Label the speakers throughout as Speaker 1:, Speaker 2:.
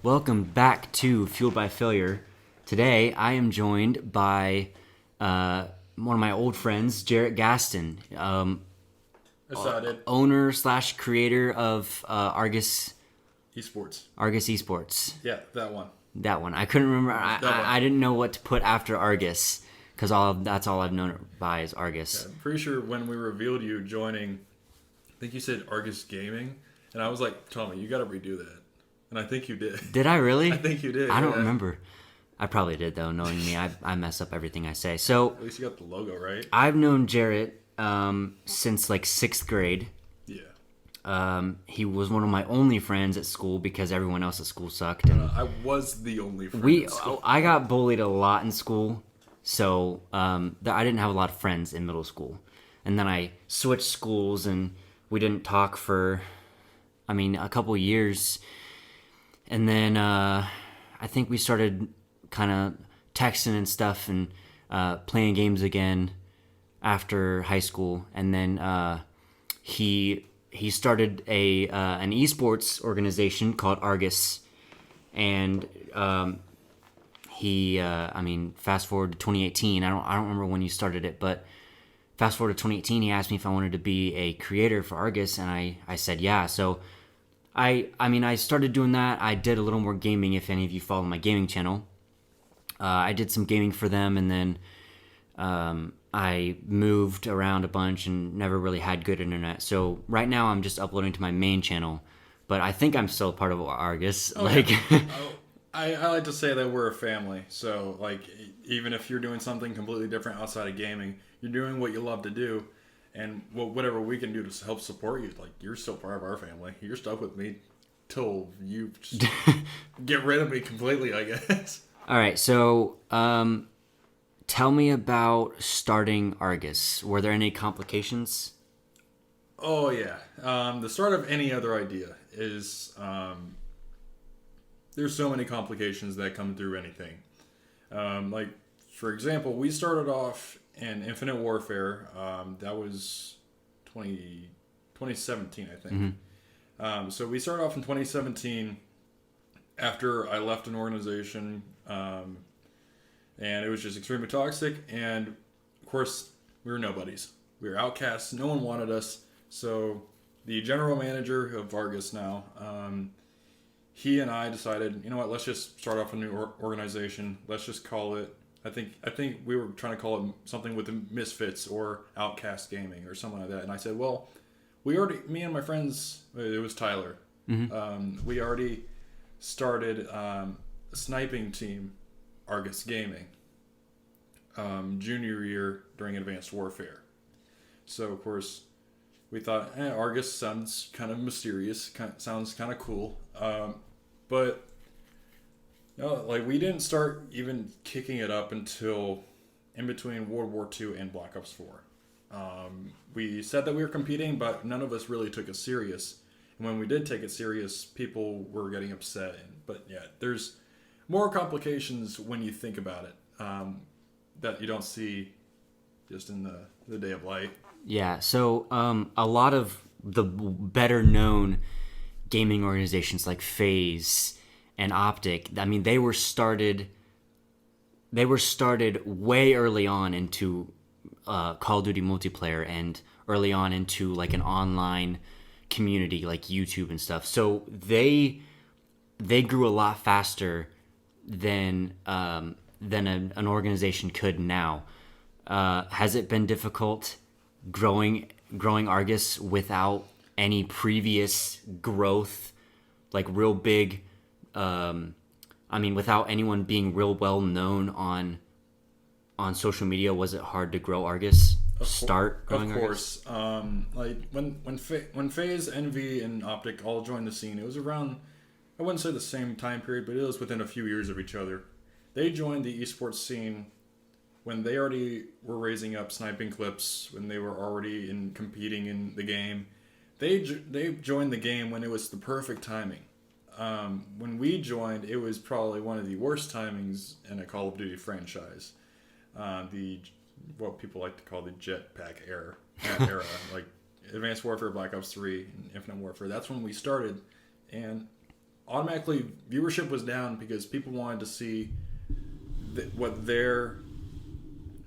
Speaker 1: Welcome back to Fueled by Failure. Today, I am joined by one of my old friends, Jaret Gaston,
Speaker 2: Decided.
Speaker 1: owner slash creator of
Speaker 2: Esports.
Speaker 1: Argus Esports.
Speaker 2: Yeah, that one.
Speaker 1: That one. I couldn't remember.
Speaker 2: That one.
Speaker 1: I didn't know what to put after Argus because that's all I've known it by is Argus.
Speaker 2: I'm pretty sure when we revealed you joining, I think you said Argus Gaming, and I was like, Tommy, you got to redo that. And I think you did.
Speaker 1: Did I really?
Speaker 2: I think you did.
Speaker 1: I don't
Speaker 2: yeah.
Speaker 1: remember. I probably did though. Knowing me, I mess up everything I say. So
Speaker 2: At least you got the logo right.
Speaker 1: I've known Jaret since like 6th grade.
Speaker 2: Yeah.
Speaker 1: He was one of my only friends at school because everyone else at school sucked. And
Speaker 2: I was the only friend. in school.
Speaker 1: I got bullied a lot in school, so I didn't have a lot of friends in middle school. And then I switched schools, and we didn't talk for, a couple years. And then I think we started kind of texting and stuff and playing games again after high school. And then he started an esports organization called Argus, and fast forward to 2018. I don't remember when you started it, but fast forward to 2018, he asked me if I wanted to be a creator for Argus, and I said yeah. So I started doing that. I did a little more gaming. If any of you follow my gaming channel, I did some gaming for them, and then I moved around a bunch and never really had good internet. So right now I'm just uploading to my main channel, but I think I'm still part of Argus.
Speaker 2: I like to say that we're a family. So, even if you're doing something completely different outside of gaming, you're doing what you love to do, and whatever we can do to help support you, you're still part of our family. You're stuck with me till you just get rid of me completely, I guess.
Speaker 1: All right, so tell me about starting Argus. Were there any complications?
Speaker 2: Oh, yeah. The start of any other idea is... there's so many complications that come through anything. For example, we started off in Infinite Warfare. That was 2017, I think. Mm-hmm. So we started off in 2017 after I left an organization, and it was just extremely toxic. And of course, we were nobodies. We were outcasts. No one wanted us. So the general manager of Argus now, he and I decided, you know what? Let's just start off a new organization. Let's just call it. I think we were trying to call it something with the Misfits or Outcast Gaming or something like that. And I said, well, me and my friends, it was Tyler. Mm-hmm. We already started a sniping team, Argus Gaming, junior year during Advanced Warfare. So of course, we thought, Argus sounds kind of mysterious, sounds kind of cool. But we didn't start even kicking it up until in between World War II and Black Ops 4. We said that we were competing, but none of us really took it serious. And when we did take it serious, people were getting upset. But yeah, there's more complications when you think about it that you don't see just in the day of light.
Speaker 1: Yeah, so a lot of the better known gaming organizations like FaZe and Optic, they were started way early on into Call of Duty multiplayer and early on into an online community like YouTube and stuff. So they grew a lot faster than an organization could now. Has it been difficult growing Argus without any previous growth, real big, without anyone being real well known on social media? Was it hard to grow Argus?
Speaker 2: Of course. When FaZe, Envy, and Optic all joined the scene, it was around, I wouldn't say the same time period, but it was within a few years of each other. They joined the esports scene when they already were raising up sniping clips, when they were already competing in the game. They joined the game when it was the perfect timing. When we joined, it was probably one of the worst timings in a Call of Duty franchise. What people like to call the jetpack era, like Advanced Warfare, Black Ops 3, and Infinite Warfare. That's when we started, and automatically viewership was down because people wanted to see what their.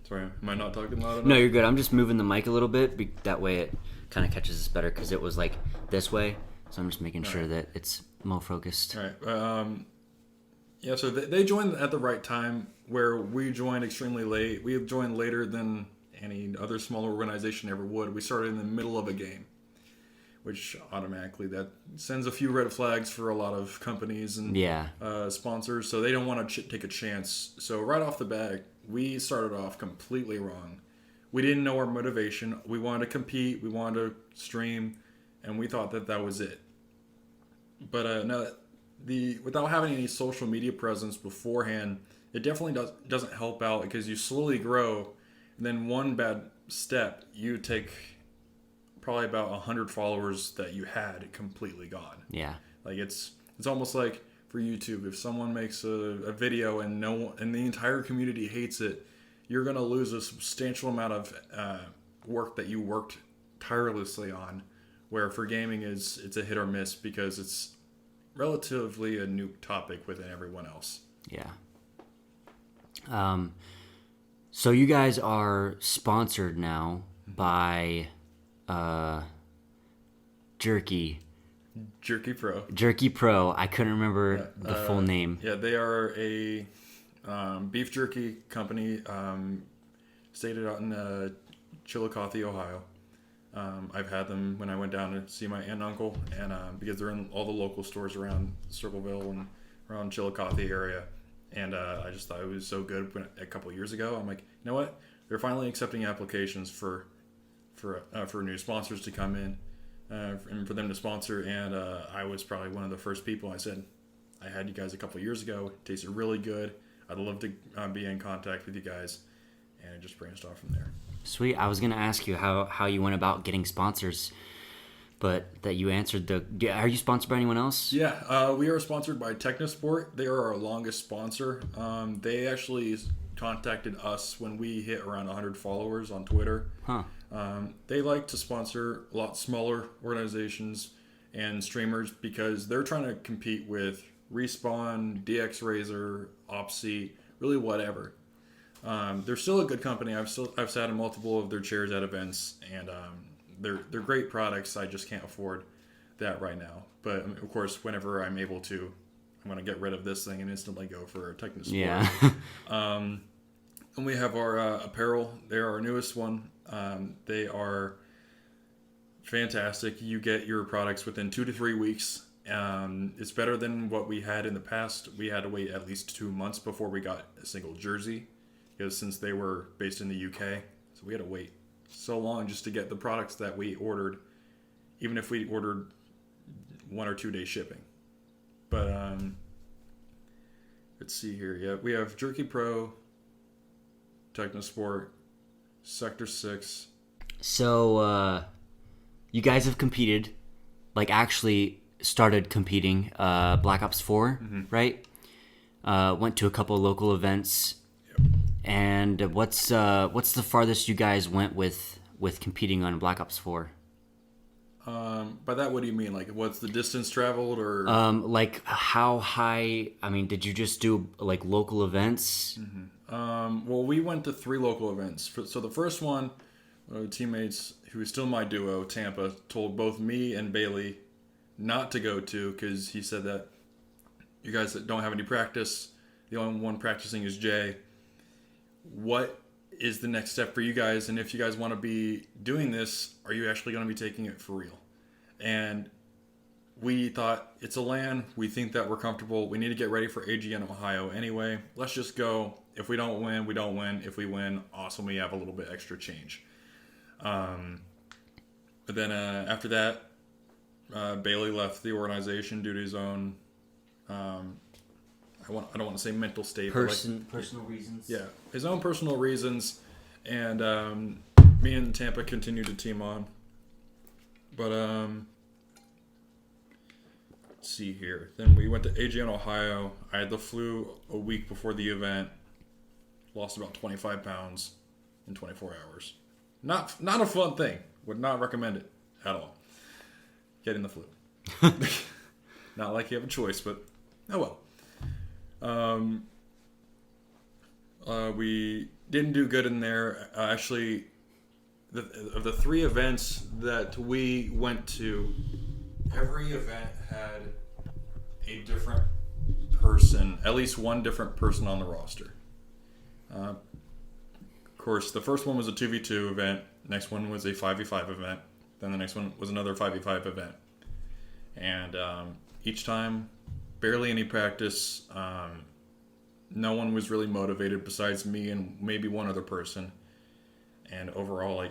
Speaker 2: Sorry, am I not talking loud enough?
Speaker 1: No, you're good. I'm just moving the mic a little bit. That way it kind of catches us better because it was like this way. So I'm just making sure that it's more focused.
Speaker 2: All right. Yeah, so they joined at the right time where we joined extremely late. We joined later than any other smaller organization ever would. We started in the middle of a game, which automatically that sends a few red flags for a lot of companies and sponsors. So they don't want to take a chance. So right off the bat, we started off completely wrong. We didn't know our motivation. We wanted to compete. We wanted to stream, and we thought that was it. But no, without having any social media presence beforehand, it definitely doesn't help out because you slowly grow. And then one bad step, you take probably about 100 followers that you had completely gone.
Speaker 1: Yeah.
Speaker 2: Like it's almost like for YouTube, if someone makes a video and the entire community hates it, you're gonna lose a substantial amount of work that you worked tirelessly on. Where for gaming it's a hit or miss because it's relatively a new topic within everyone else.
Speaker 1: Yeah. So you guys are sponsored now by Jerky Pro. I couldn't remember the full name.
Speaker 2: Yeah, they are a beef jerky company stated out in Chillicothe, Ohio. I've had them when I went down to see my aunt and uncle, and because they're in all the local stores around Circleville and around Chillicothe area. And I just thought it was so good a couple of years ago. I'm like, you know what? They're finally accepting applications for new sponsors to come in and for them to sponsor. And I was probably one of the first people. I said, I had you guys a couple of years ago. It tasted really good. I'd love to be in contact with you guys. And it just branched off from there.
Speaker 1: Sweet. I was going to ask you how you went about getting sponsors, but that you answered are you sponsored by anyone else?
Speaker 2: Yeah, we are sponsored by Technosport. They are our longest sponsor. They actually contacted us when we hit around 100 followers on Twitter.
Speaker 1: Huh.
Speaker 2: They like to sponsor a lot smaller organizations and streamers because they're trying to compete with Respawn, DX Razor, Opseat, really whatever. They're still a good company. I've sat in multiple of their chairs at events, and they're great products. I just can't afford that right now. But of course, whenever I'm able to, I'm going to get rid of this thing and instantly go for a Technosport.
Speaker 1: Yeah.
Speaker 2: And we have our apparel. They're our newest one. They are fantastic. You get your products within 2 to 3 weeks. It's better than what we had in the past. We had to wait at least 2 months before we got a single jersey, because since they were based in the UK, so we had to wait so long just to get the products that we ordered, even if we ordered 1 or 2 day shipping. But let's see here. Yeah, we have Jerky Pro, Technosport, Sector 6.
Speaker 1: So you guys have competed, like actually started competing, Black Ops 4, right? Went to a couple of local events.
Speaker 2: Yep.
Speaker 1: And what's the farthest you guys went with competing on Black Ops 4?
Speaker 2: By that, what do you mean? Like, what's the distance traveled, or?
Speaker 1: Like how high? I mean, did you just do like local events?
Speaker 2: Well, we went to 3 local events. So the first one, teammates who is still my duo, Tampa, told both me and Bailey not to go to because he said that you guys don't have any practice. The only one practicing is Jay. What is the next step for you guys? And if you guys want to be doing this, are you actually going to be taking it for real? And we thought, it's a LAN. We think that we're comfortable. We need to get ready for AGN Ohio anyway. Let's just go. If we don't win, we don't win. If we win, awesome, we have a little bit extra change. But then after that, Bailey left the organization due to his own, I don't want to say mental state.
Speaker 1: Personal reasons.
Speaker 2: Yeah, his own personal reasons. And me and Tampa continued to team on. But let's see here. Then we went to AGN Ohio. I had the flu a week before the event. Lost about 25 pounds in 24 hours. Not a fun thing. Would not recommend it at all. Getting the flu. Not like you have a choice, but oh well. We didn't do good in there. Actually, of the 3 events that we went to, every event had a different person, at least one different person on the roster. Of course, the first one was a 2v2 event. Next one was a 5v5 event. Then the next one was another 5v5 event. And each time, barely any practice. No one was really motivated besides me and maybe one other person. And overall,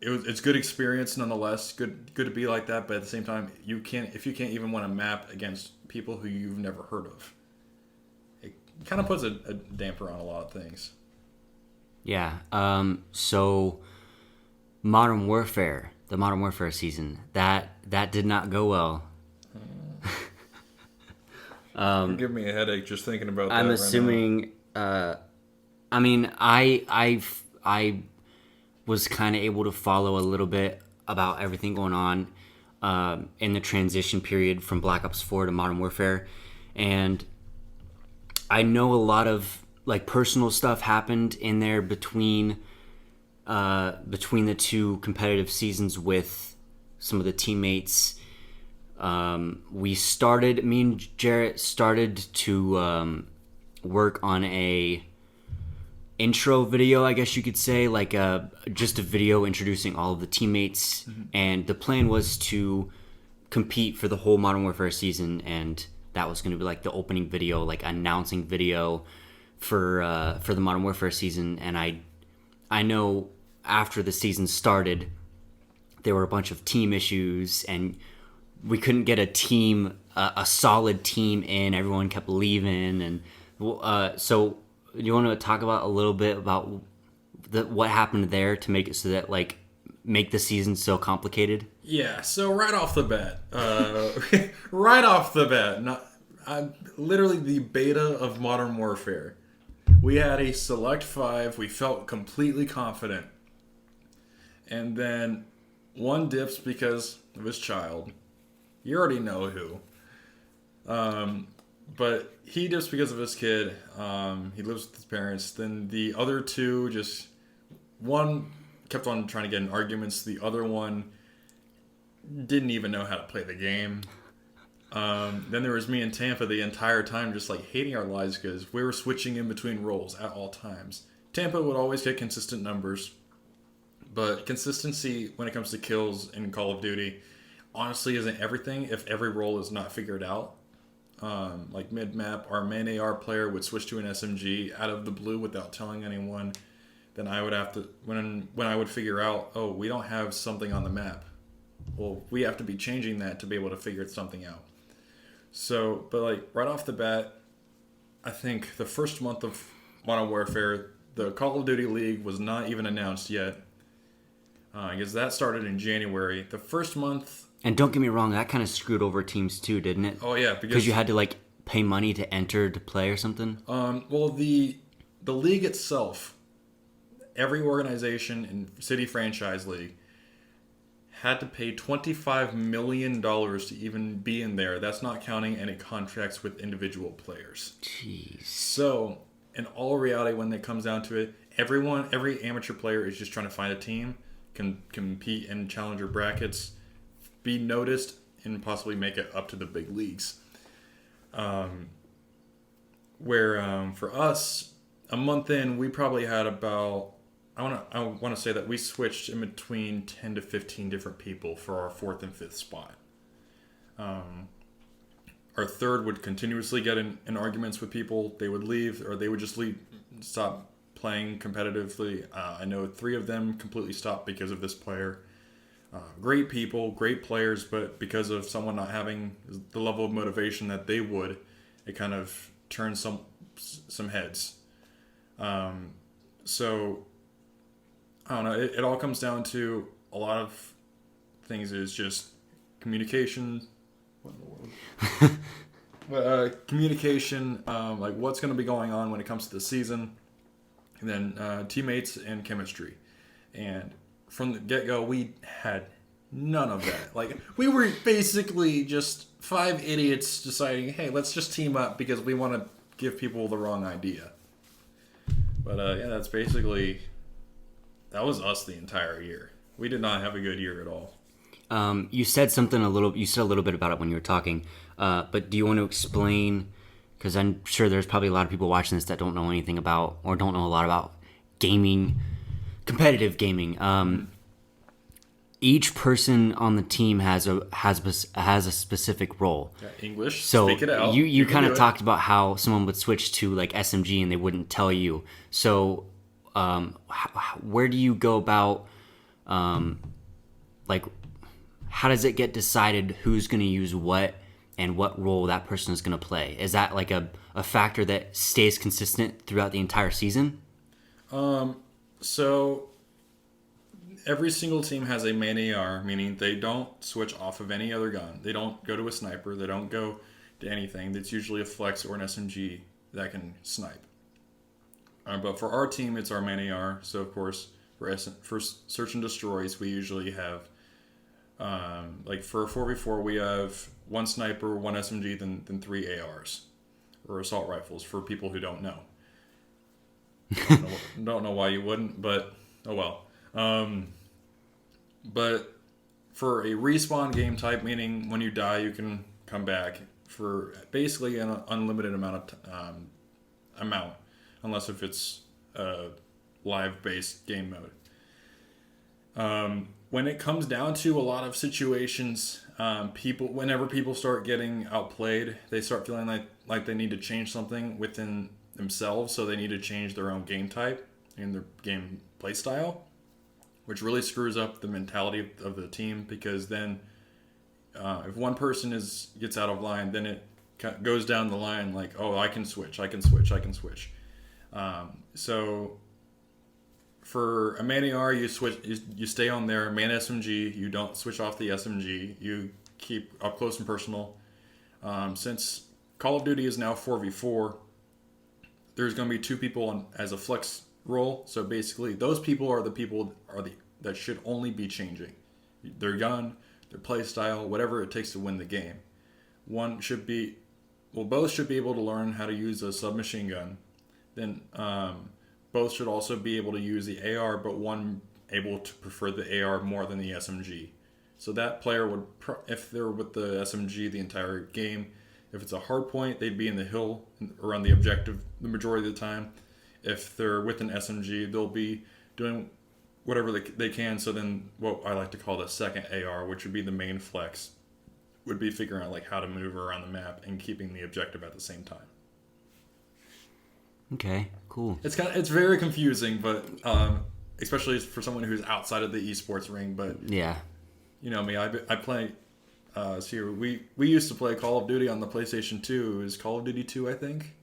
Speaker 2: it's good experience nonetheless. Good to be like that. But at the same time, if you can't even win a map against people who you've never heard of, it kind of puts a damper on a lot of things.
Speaker 1: Yeah. So Modern Warfare, the Modern Warfare season, that did not go well.
Speaker 2: You're giving me a headache just thinking about that.
Speaker 1: I'm assuming. I was kind of able to follow a little bit about everything going on in the transition period from Black Ops 4 to Modern Warfare, and I know a lot of personal stuff happened in there between the 2 competitive seasons with some of the teammates. Me and Jaret started to work on a intro video, I guess you could say, just a video introducing all of the teammates. Mm-hmm. And the plan was to compete for the whole Modern Warfare season, and that was going to be the opening video, announcing video for the Modern Warfare season. And I know after the season started, there were a bunch of team issues, and we couldn't get a solid team in. Everyone kept leaving, and so you want to talk about a little bit about what happened there to make it so that make the season so complicated?
Speaker 2: Yeah. So right off the bat, literally the beta of Modern Warfare. We had a select 5. We felt completely confident, and then one dips because of his child. You already know who. But he dips because of his kid. He lives with his parents. Then the other 2 one kept on trying to get in arguments. The other one didn't even know how to play the game. Then there was me and Tampa the entire time just hating our lives because we were switching in between roles at all times. Tampa would always get consistent numbers. But consistency when it comes to kills in Call of Duty honestly isn't everything if every role is not figured out. Mid-map, our main AR player would switch to an SMG out of the blue without telling anyone. Then I would have to, when I would figure out, oh, we don't have something on the map. Well, we have to be changing that to be able to figure something out. So, but right off the bat, I think the first month of Modern Warfare, the Call of Duty League was not even announced yet. I guess that started in January. The first month...
Speaker 1: And don't get me wrong, that kind of screwed over teams too, didn't it?
Speaker 2: Oh, yeah.
Speaker 1: Because you had to, pay money to enter to play or something?
Speaker 2: Well, the league itself, every organization in City Franchise League had to pay $25 million to even be in there. That's not counting any contracts with individual players.
Speaker 1: Jeez.
Speaker 2: So, in all reality, when it comes down to it, every amateur player is just trying to find a team, can compete in challenger brackets, be noticed, and possibly make it up to the big leagues. For us, a month in, we probably had about... I want to say that we switched in between 10 to 15 different people for our 4th and 5th spot. Our 3rd would continuously get in arguments with people. They would leave, or they would just stop playing competitively. I know 3 of them completely stopped because of this player. Great people, great players, but because of someone not having the level of motivation that they would, it kind of turned some heads. So... I don't know. It all comes down to a lot of things. Is just communication. What in the world? Communication, what's going to be going on when it comes to the season, and then teammates and chemistry. And from the get-go, we had None of that. Like, we were basically just five idiots deciding, hey, let's just team up because we want to give people the wrong idea. But yeah, that's basically, that was us the entire year. We did not have a good year at all.
Speaker 1: You said you said a little bit about it when you were talking, but do you want to explain? Because I'm sure there's probably a lot of people watching this that don't know anything about or don't know a lot about gaming, competitive gaming. Each person on the team has a specific role.
Speaker 2: Yeah, English,
Speaker 1: So
Speaker 2: speak it out.
Speaker 1: you
Speaker 2: can
Speaker 1: kind
Speaker 2: do
Speaker 1: of
Speaker 2: it.
Speaker 1: talked about how someone would switch to like SMG and they wouldn't tell you. So where do you go about like how does it get decided who's going to use what and what role that person is going to play? Is that like a factor that stays consistent throughout the entire season?
Speaker 2: So every single team has a main AR, meaning they don't switch off of any other gun. They don't go to a sniper. They don't go to anything. That's usually a flex or an SMG that can snipe. But for our team, it's our main AR. So of course, for search and destroys, we usually have like for a 4v4, we have one sniper, one SMG, then three ARs or assault rifles for people who don't know. Don't know why you wouldn't, but oh well. But for a respawn game type, meaning when you die, you can come back for basically an unlimited amount of unless if it's a live-based game mode. When it comes down to a lot of situations, whenever people start getting outplayed, they start feeling like they need to change something within themselves, so they need to change their own game type and their game play style, which really screws up the mentality of the team, because then if one person gets out of line, then it goes down the line like, oh, I can switch. So for a main AR, you stay on there. Main SMG, you don't switch off the SMG. You keep up close and personal. Since Call of Duty is now 4v4, there's going to be two people as a flex role. So basically, those people are the people that should only be changing their gun, their play style, whatever it takes to win the game. Both should be able to learn how to use a submachine gun. Then both should also be able to use the AR, but one able to prefer the AR more than the SMG. So that player would, if they're with the SMG the entire game, if it's a hard point, they'd be in the hill around the objective the majority of the time. If they're with an SMG, they'll be doing whatever they can. So then what I like to call the second AR, which would be the main flex, would be figuring out like how to move around the map and keeping the objective at the same time.
Speaker 1: Okay, cool.
Speaker 2: It's very confusing, but especially for someone who's outside of the esports ring. But
Speaker 1: Yeah.
Speaker 2: you know me, I play. We used to play Call of Duty on the PlayStation 2. It was Call of Duty 2, I think.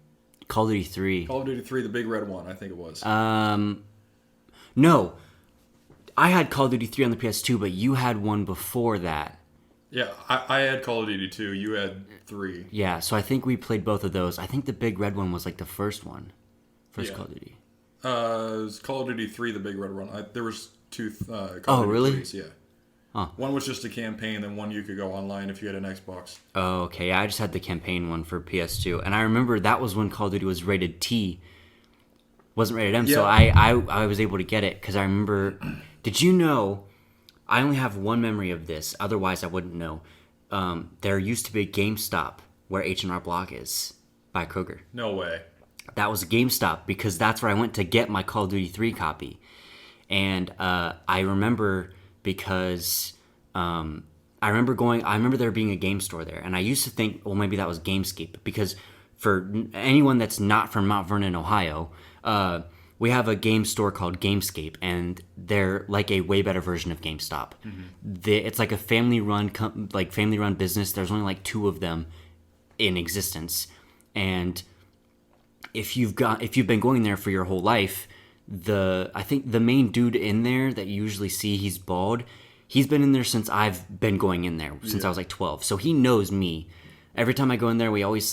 Speaker 1: Call of Duty 3.
Speaker 2: Call of Duty 3, the big red one, I think it was.
Speaker 1: No. I had Call of Duty 3 on the PS2, but you had one before that.
Speaker 2: Yeah, I had Call of Duty 2. You had 3.
Speaker 1: Yeah, so I think we played both of those. I think the big red one was like the first one. First
Speaker 2: Yeah.
Speaker 1: Call of Duty.
Speaker 2: It was Call of Duty 3, the big red one. There was two Call
Speaker 1: Oh,
Speaker 2: of Duty
Speaker 1: really?
Speaker 2: 3s, yeah.
Speaker 1: Huh.
Speaker 2: One was just a campaign, then one you could go online if you had an Xbox.
Speaker 1: Oh, okay. I just had the campaign one for PS2. And I remember that was when Call of Duty was rated T. Wasn't rated M, so
Speaker 2: Yeah.
Speaker 1: I was able to get it. Because I remember... Did you know... I only have one memory of this. Otherwise, I wouldn't know. There used to be a GameStop where H&R Block is by Kroger.
Speaker 2: No way.
Speaker 1: That was a GameStop because that's where I went to get my Call of Duty 3 copy. And I remember because I remember there being a game store there. And I used to think, well, maybe that was Gamescape. Because for anyone that's not from Mount Vernon, Ohio, we have a game store called Gamescape. And they're like a way better version of GameStop. Mm-hmm. It's like a family-run business. There's only like 2 of them in existence. And if you've been going there for your whole life, I think the main dude in there that you usually see, he's bald. He's been in there since I've been going in there since I was like 12. So he knows me. Every time I go in there, I always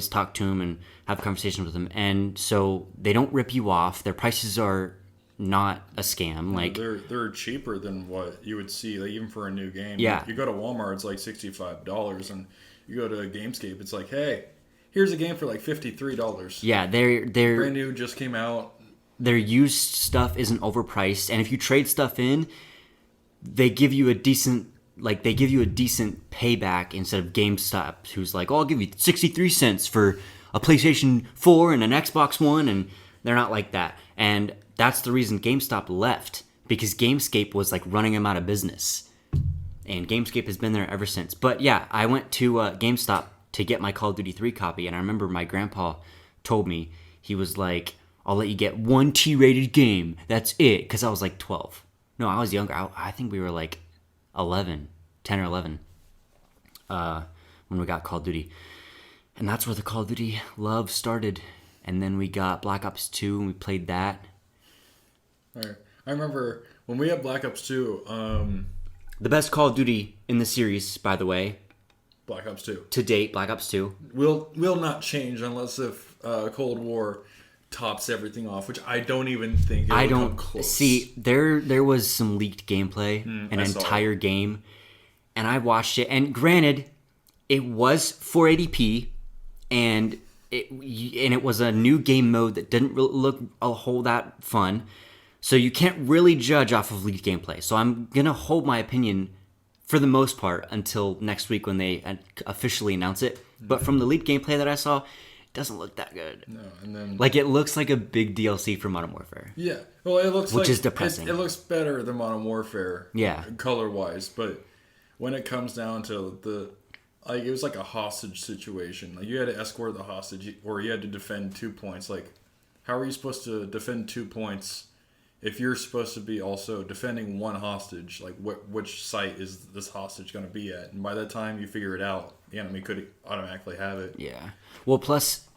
Speaker 1: talk to him and have conversations with him. And so they don't rip you off. Their prices are not a scam. Like,
Speaker 2: they're cheaper than what you would see, like, even for a new game.
Speaker 1: Yeah.
Speaker 2: You go to Walmart, it's like $65, and you go to Gamescape, it's like, hey, here's a game for like $53.
Speaker 1: yeah, they're
Speaker 2: Brand new, just came out.
Speaker 1: their used stuff isn't overpriced, and if you trade stuff in, they give you a decent payback instead of GameStop, who's like, "Oh, I'll give you 63 cents for a PlayStation 4 and an Xbox One," and they're not like that. And that's the reason GameStop left, because Gamescape was like running them out of business, and Gamescape has been there ever since. But yeah, I went to GameStop to get my Call of Duty 3 copy, and I remember my grandpa told me, he was like, "I'll let you get one T-rated game. That's it," because I was like 12. No, I was younger. I think we were like 10 or 11, when we got Call of Duty. And that's where the Call of Duty love started. And then we got Black Ops 2, and we played that.
Speaker 2: All right. I remember when we had Black Ops 2,
Speaker 1: The best Call of Duty in the series, by the way,
Speaker 2: Black Ops 2.
Speaker 1: to date, Black Ops 2.
Speaker 2: Will not change unless if Cold War tops everything off, which I don't even think it'll come close.
Speaker 1: See, there was some leaked gameplay, an entire game, and I watched it. And granted, it was 480p, and it was a new game mode that didn't really look a whole that fun. So you can't really judge off of leaked gameplay. So I'm gonna hold my opinion for the most part until next week when they officially announce it. But from the leaked gameplay that I saw, it doesn't look that good.
Speaker 2: No, and then
Speaker 1: Like, it looks like a big DLC for Modern Warfare.
Speaker 2: yeah, well, it looks
Speaker 1: Which
Speaker 2: like
Speaker 1: is depressing.
Speaker 2: It looks better than Modern Warfare,
Speaker 1: Yeah.
Speaker 2: color wise. But when it comes down to it was like a hostage situation. Like, you had to escort the hostage, or you had to defend 2 points. Like, how are you supposed to defend 2 points if you're supposed to be also defending one hostage? Like, which site is this hostage going to be at? And by the time you figure it out, the enemy could automatically have it.
Speaker 1: Yeah. Well, plus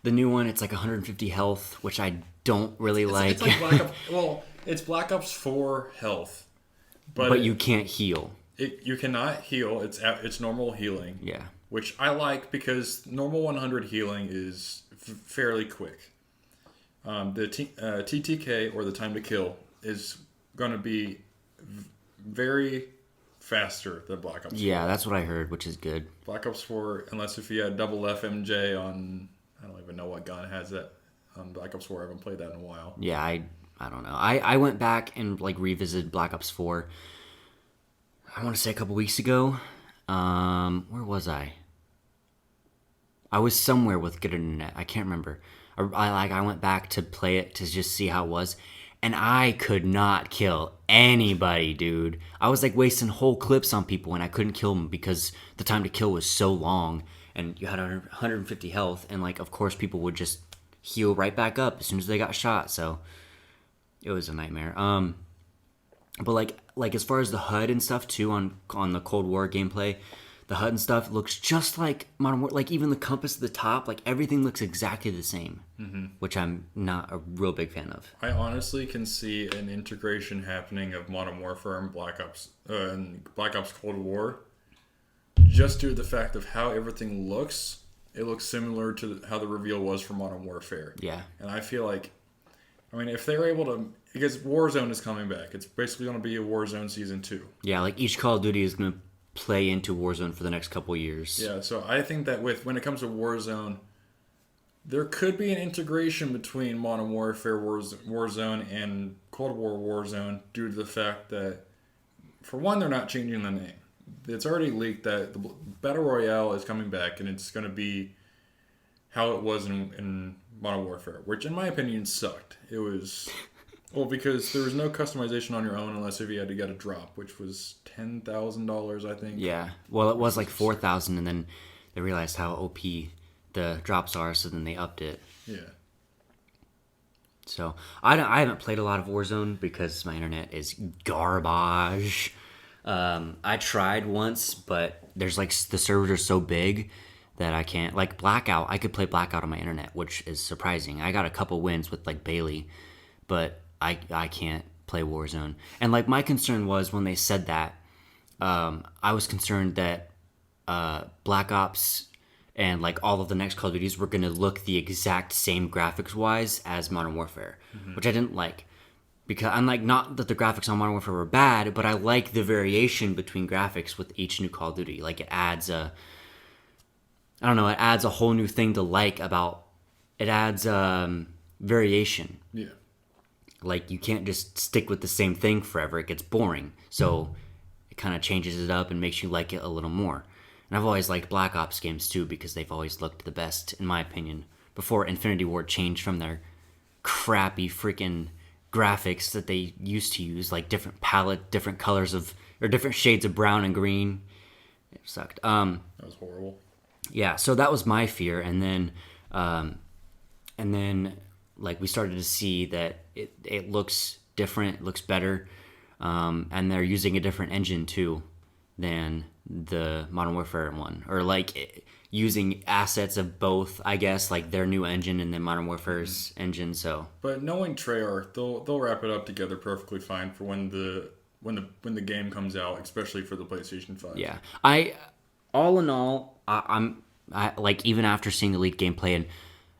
Speaker 1: the new one, it's like 150 health, which I don't really like.
Speaker 2: It's like Black Ops. Well, it's Black Ops 4 health,
Speaker 1: but you can't heal.
Speaker 2: you cannot heal. It's normal healing.
Speaker 1: Yeah.
Speaker 2: Which I like, because normal 100 healing is fairly quick. The TTK, or the time to kill, is going to be very faster than Black Ops 4.
Speaker 1: Yeah, that's what I heard, which is good.
Speaker 2: Black Ops 4, unless if you had double FMJ on, I don't even know what gun has that on Black Ops 4. I haven't played that in a while.
Speaker 1: Yeah, I don't know. I went back and like revisited Black Ops 4. I want to say a couple weeks ago. Where was I? I was somewhere with good internet. I can't remember. I went back to play it to just see how it was, and I could not kill anybody, dude. I was like wasting whole clips on people, and I couldn't kill them because the time to kill was so long, and you had 150 health, and like, of course, people would just heal right back up as soon as they got shot. So it was a nightmare. But like as far as the HUD and stuff too, on the Cold War gameplay, the HUD and stuff looks just like Modern Warfare. Like, even the compass at the top, like everything looks exactly the same, which I'm not a real big fan of.
Speaker 2: I honestly can see an integration happening of Modern Warfare and Black Ops Cold War, just due to the fact of how everything looks. It looks similar to how the reveal was for Modern Warfare.
Speaker 1: Yeah.
Speaker 2: And I feel like, I mean, if they're able to, because Warzone is coming back, it's basically going to be a Warzone Season 2.
Speaker 1: Yeah, like each Call of Duty is going to play into Warzone for the next couple of years.
Speaker 2: Yeah, so I think that when it comes to Warzone, there could be an integration between Modern Warfare Warzone and Cold War Warzone, due to the fact that, for one, they're not changing the name. It's already leaked that the Battle Royale is coming back, and it's going to be how it was in Modern Warfare, which in my opinion sucked. It was, well, because there was no customization on your own unless if you had to get a drop, which was $10,000, I think.
Speaker 1: Yeah. Well, it was like 4,000, and then they realized how OP the drops are, so then they upped it.
Speaker 2: Yeah.
Speaker 1: So I haven't played a lot of Warzone because my internet is garbage. I tried once, but there's like, the servers are so big that I can't. Like Blackout, I could play Blackout on my internet, which is surprising. I got a couple wins with like Bailey, but I can't play Warzone. And like, my concern was when they said that, I was concerned that Black Ops and like all of the next Call of Duties were going to look the exact same graphics wise as Modern Warfare, which I didn't like. because I'm like, not that the graphics on Modern Warfare were bad, but I like the variation between graphics with each new Call of Duty. Like, it adds a whole new thing to like about it. Adds variation.
Speaker 2: Yeah.
Speaker 1: Like, you can't just stick with the same thing forever. It gets boring. So it kind of changes it up and makes you like it a little more. And I've always liked Black Ops games too, because they've always looked the best, in my opinion, before Infinity Ward changed from their crappy freaking graphics that they used to use, like different palette, different colors of, or different shades of brown and green. It sucked.
Speaker 2: That was horrible.
Speaker 1: Yeah, so that was my fear, and then like we started to see that it looks different, it looks better, and they're using a different engine too than the Modern Warfare one, or like using assets of both, I guess, like their new engine and then Modern Warfare's engine. So,
Speaker 2: but knowing Treyarch, they'll wrap it up together perfectly fine for when the game comes out, especially for the PlayStation 5.
Speaker 1: yeah, all in all, I like, even after seeing the leaked gameplay and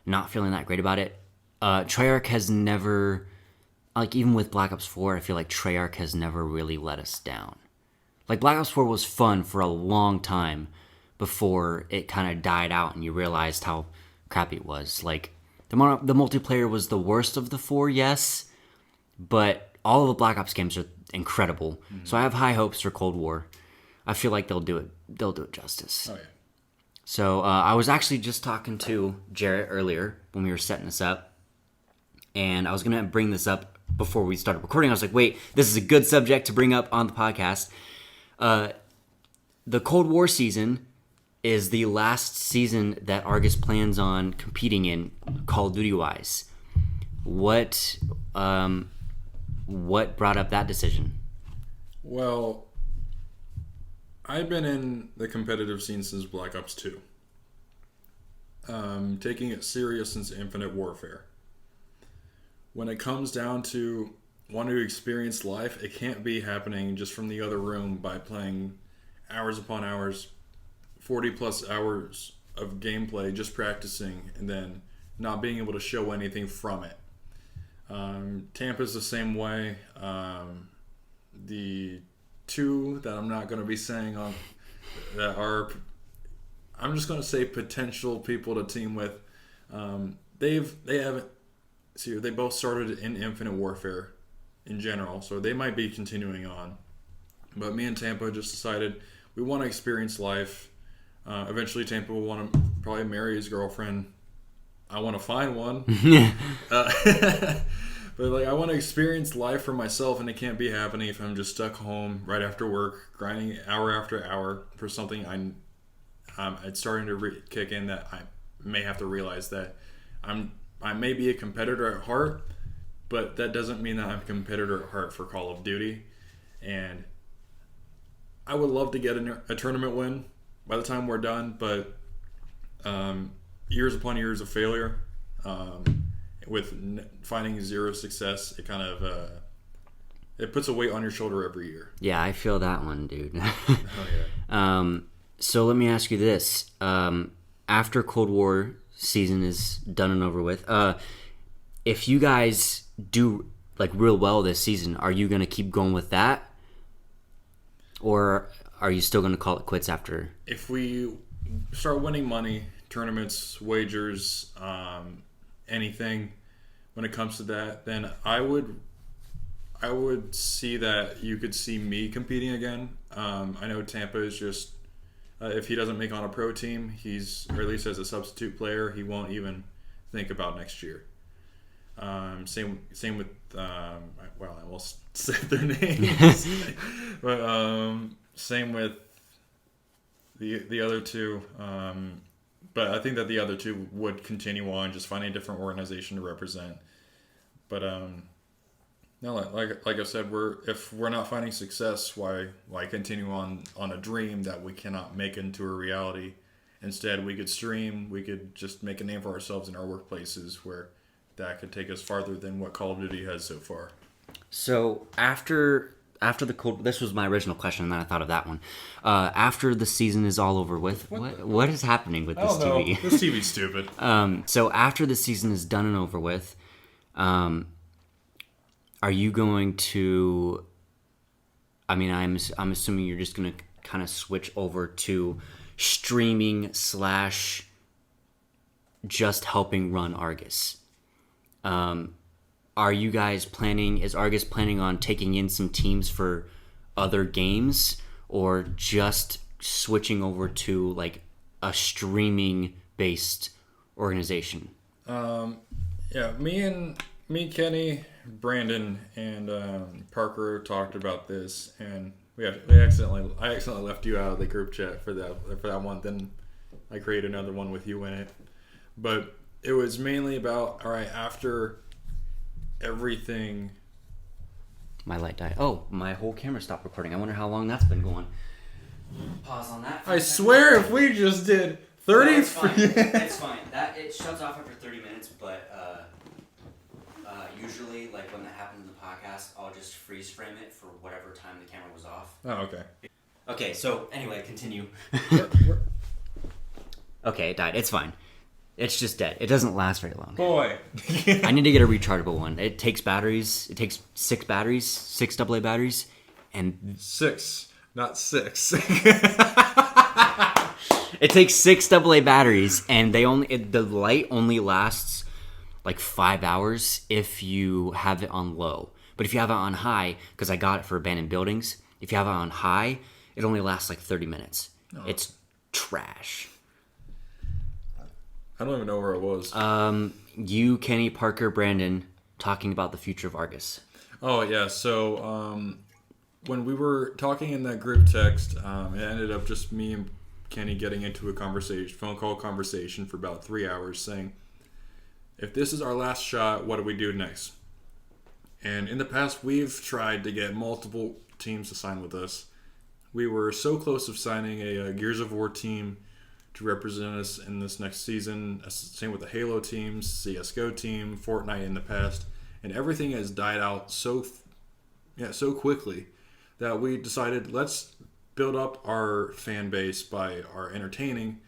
Speaker 1: not feeling that great about it, Treyarch has never, like, even with Black Ops 4, I feel like Treyarch has never really let us down. Like, Black Ops 4 was fun for a long time before it kind of died out and you realized how crappy it was. Like, the multiplayer was the worst of the four, yes, but all of the Black Ops games are incredible. Mm-hmm. So I have high hopes for Cold War. I feel like they'll do it justice.
Speaker 2: Oh, yeah.
Speaker 1: So I was actually just talking to Jaret earlier when we were setting this up, and I was going to bring this up before we started recording. I was like, wait, this is a good subject to bring up on the podcast. The Cold War season is the last season that Argus plans on competing in, Call of Duty-wise. What brought up that decision?
Speaker 2: Well, I've been in the competitive scene since Black Ops 2. Taking it serious since Infinite Warfare. When it comes down to wanting to experience life, it can't be happening just from the other room by playing hours upon hours, 40 plus hours of gameplay, just practicing, and then not being able to show anything from it. Tampa's the same way. The two that I'm not going to be saying on that are, I'm just going to say potential people to team with. They both started in Infinite Warfare in general, so they might be continuing on. But me and Tampa just decided we want to experience life. Eventually, Tampa will want to probably marry his girlfriend. I want to find one. But like, I want to experience life for myself, and it can't be happening if I'm just stuck home right after work, grinding hour after hour for something. It's starting to kick in that I may have to realize that I may be a competitor at heart, but that doesn't mean that I'm a competitor at heart for Call of Duty. And I would love to get a tournament win by the time we're done, but years upon years of failure, with finding zero success, it kind of it puts a weight on your shoulder every year.
Speaker 1: Yeah, I feel that one, dude.
Speaker 2: Oh yeah.
Speaker 1: So let me ask you this: after Cold War season is done and over with, if you guys do like real well this season, are you gonna keep going with that, or are you still gonna call it quits after?
Speaker 2: If we start winning money, tournaments, wagers, anything, when it comes to that, then I would see that you could see me competing again. I know Tampa is just, if he doesn't make on a pro team, or at least as a substitute player, he won't even think about next year. Same with, well, I almost said their names, but same with the other two. But I think that the other two would continue on, just finding a different organization to represent. But no, like I said, if we're not finding success, why continue on a dream that we cannot make into a reality? Instead, we could stream, we could just make a name for ourselves in our workplaces, where that could take us farther than what Call of Duty has so far.
Speaker 1: So after the Cold, this was my original question, and then I thought of that one. After the season is all over with, what is happening with this TV?
Speaker 2: This TV's stupid.
Speaker 1: So after the season is done and over with, are you going to? I mean, I'm assuming you're just gonna kind of switch over to streaming slash just helping run Argus. Are you guys planning? Is Argus planning on taking in some teams for other games, or just switching over to like a streaming based organization?
Speaker 2: Yeah, Kenny, Brandon, and Parker talked about this, and I accidentally left you out of the group chat for that one. Then I created another one with you in it, but it was mainly about, all right, after everything.
Speaker 1: My light died. Oh, my whole camera stopped recording. I wonder how long that's been going. Pause on that.
Speaker 2: I swear, if we just did 30.
Speaker 1: No, it's fine. It's fine. It shuts off after 30 minutes, but usually, like when that happens in the podcast, I'll just freeze frame it for whatever time the camera was off.
Speaker 2: Oh, okay.
Speaker 1: Okay, so anyway, continue. Okay, it died. It's fine. It's just dead. It doesn't last very long.
Speaker 2: Boy.
Speaker 1: I need to get a rechargeable one. It takes batteries. It takes 6 batteries, 6 AA batteries, and
Speaker 2: 6, not 6.
Speaker 1: it takes 6 AA batteries, and the light only lasts like 5 hours if you have it on low. But if you have it on high, because I got it for abandoned buildings, if you have it on high, it only lasts like 30 minutes. Oh. It's trash.
Speaker 2: I don't even know where it was.
Speaker 1: You, Kenny, Parker, Brandon, talking about the future of Argus.
Speaker 2: Oh, yeah. So, when we were talking in that group text, it ended up just me and Kenny getting into a phone call conversation for about 3 hours saying, if this is our last shot, what do we do next? And in the past, we've tried to get multiple teams to sign with us. We were so close of signing a Gears of War team to represent us in this next season. Same with the Halo teams, CSGO team, Fortnite in the past. And everything has died out so quickly that we decided, let's build up our fan base by our entertaining,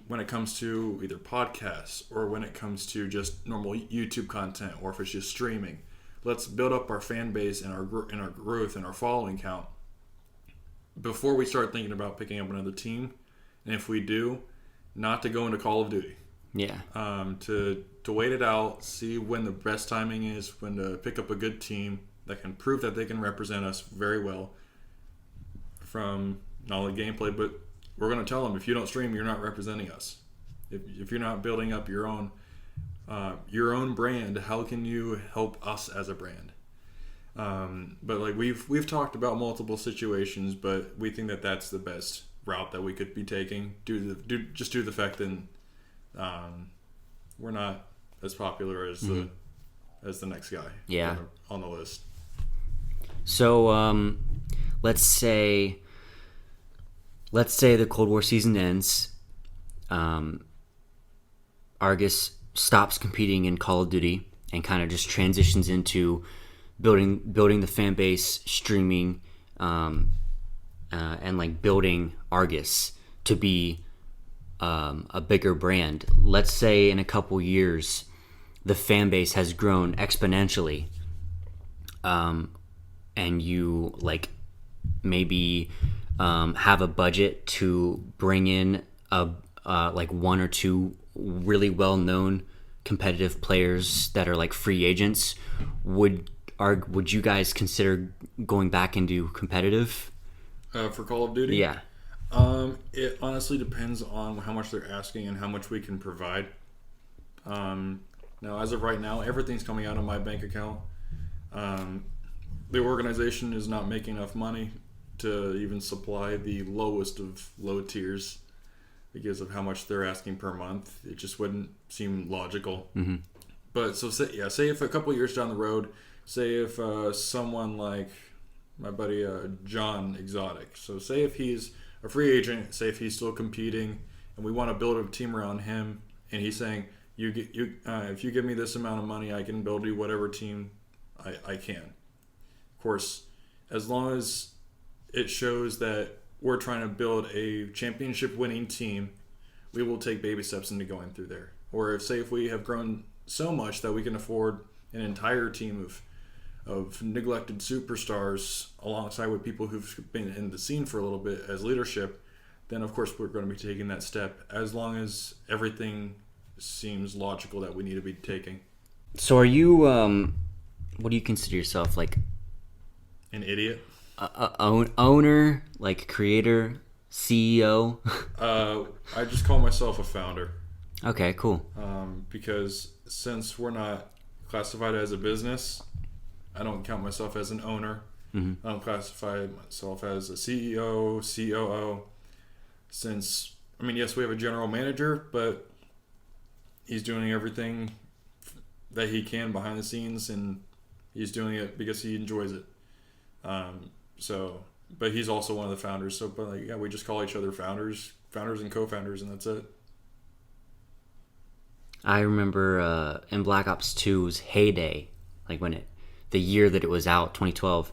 Speaker 2: when it comes to either podcasts or when it comes to just normal YouTube content, or if it's just streaming. Let's build up our fan base and our growth and our following count before we start thinking about picking up another team. And if we do, not to go into Call of Duty.
Speaker 1: Yeah.
Speaker 2: To wait it out, see when the best timing is, when to pick up a good team that can prove that they can represent us very well from not only gameplay, but we're going to tell them, if you don't stream, you're not representing us. If you're not building up your own brand, how can you help us as a brand? But like we've talked about multiple situations, but we think that that's the best route that we could be taking due to the fact that we're not as popular as the next guy on the list.
Speaker 1: So let's say the Cold War season ends, Argus stops competing in Call of Duty and kind of just transitions into building the fan base, streaming, and like building Argus to be a bigger brand. Let's say in a couple years the fan base has grown exponentially, and you like maybe have a budget to bring in like 1 or 2 really well-known competitive players that are like free agents. Would you guys consider going back into competitive?
Speaker 2: For Call of Duty?
Speaker 1: Yeah.
Speaker 2: It honestly depends on how much they're asking and how much we can provide. Now, as of right now, everything's coming out of my bank account. The organization is not making enough money to even supply the lowest of low tiers because of how much they're asking per month. It just wouldn't seem logical. Mm-hmm. But so say if a couple years down the road, say if someone like my buddy John Exotic, so say if he's a free agent, say if he's still competing, and we want to build a team around him, and he's saying, if you give me this amount of money, I can build you whatever team I can. Of course, as long as it shows that we're trying to build a championship-winning team, we will take baby steps into going through there. Or if we have grown so much that we can afford an entire team of of neglected superstars alongside with people who've been in the scene for a little bit as leadership, then of course we're going to be taking that step as long as everything seems logical that we need to be taking.
Speaker 1: So are you, what do you consider yourself, like?
Speaker 2: An idiot?
Speaker 1: Owner, like creator, CEO?
Speaker 2: I just call myself a founder.
Speaker 1: Okay, cool.
Speaker 2: Because since we're not classified as a business, I don't count myself as an owner. I don't classify myself as a CEO, COO. Since, I mean, yes, we have a general manager, but he's doing everything that he can behind the scenes, and he's doing it because he enjoys it. But he's also one of the founders. So, but like, yeah, we just call each other founders and co-founders, and that's it.
Speaker 1: I remember in Black Ops 2's heyday, like the year that it was out, 2012.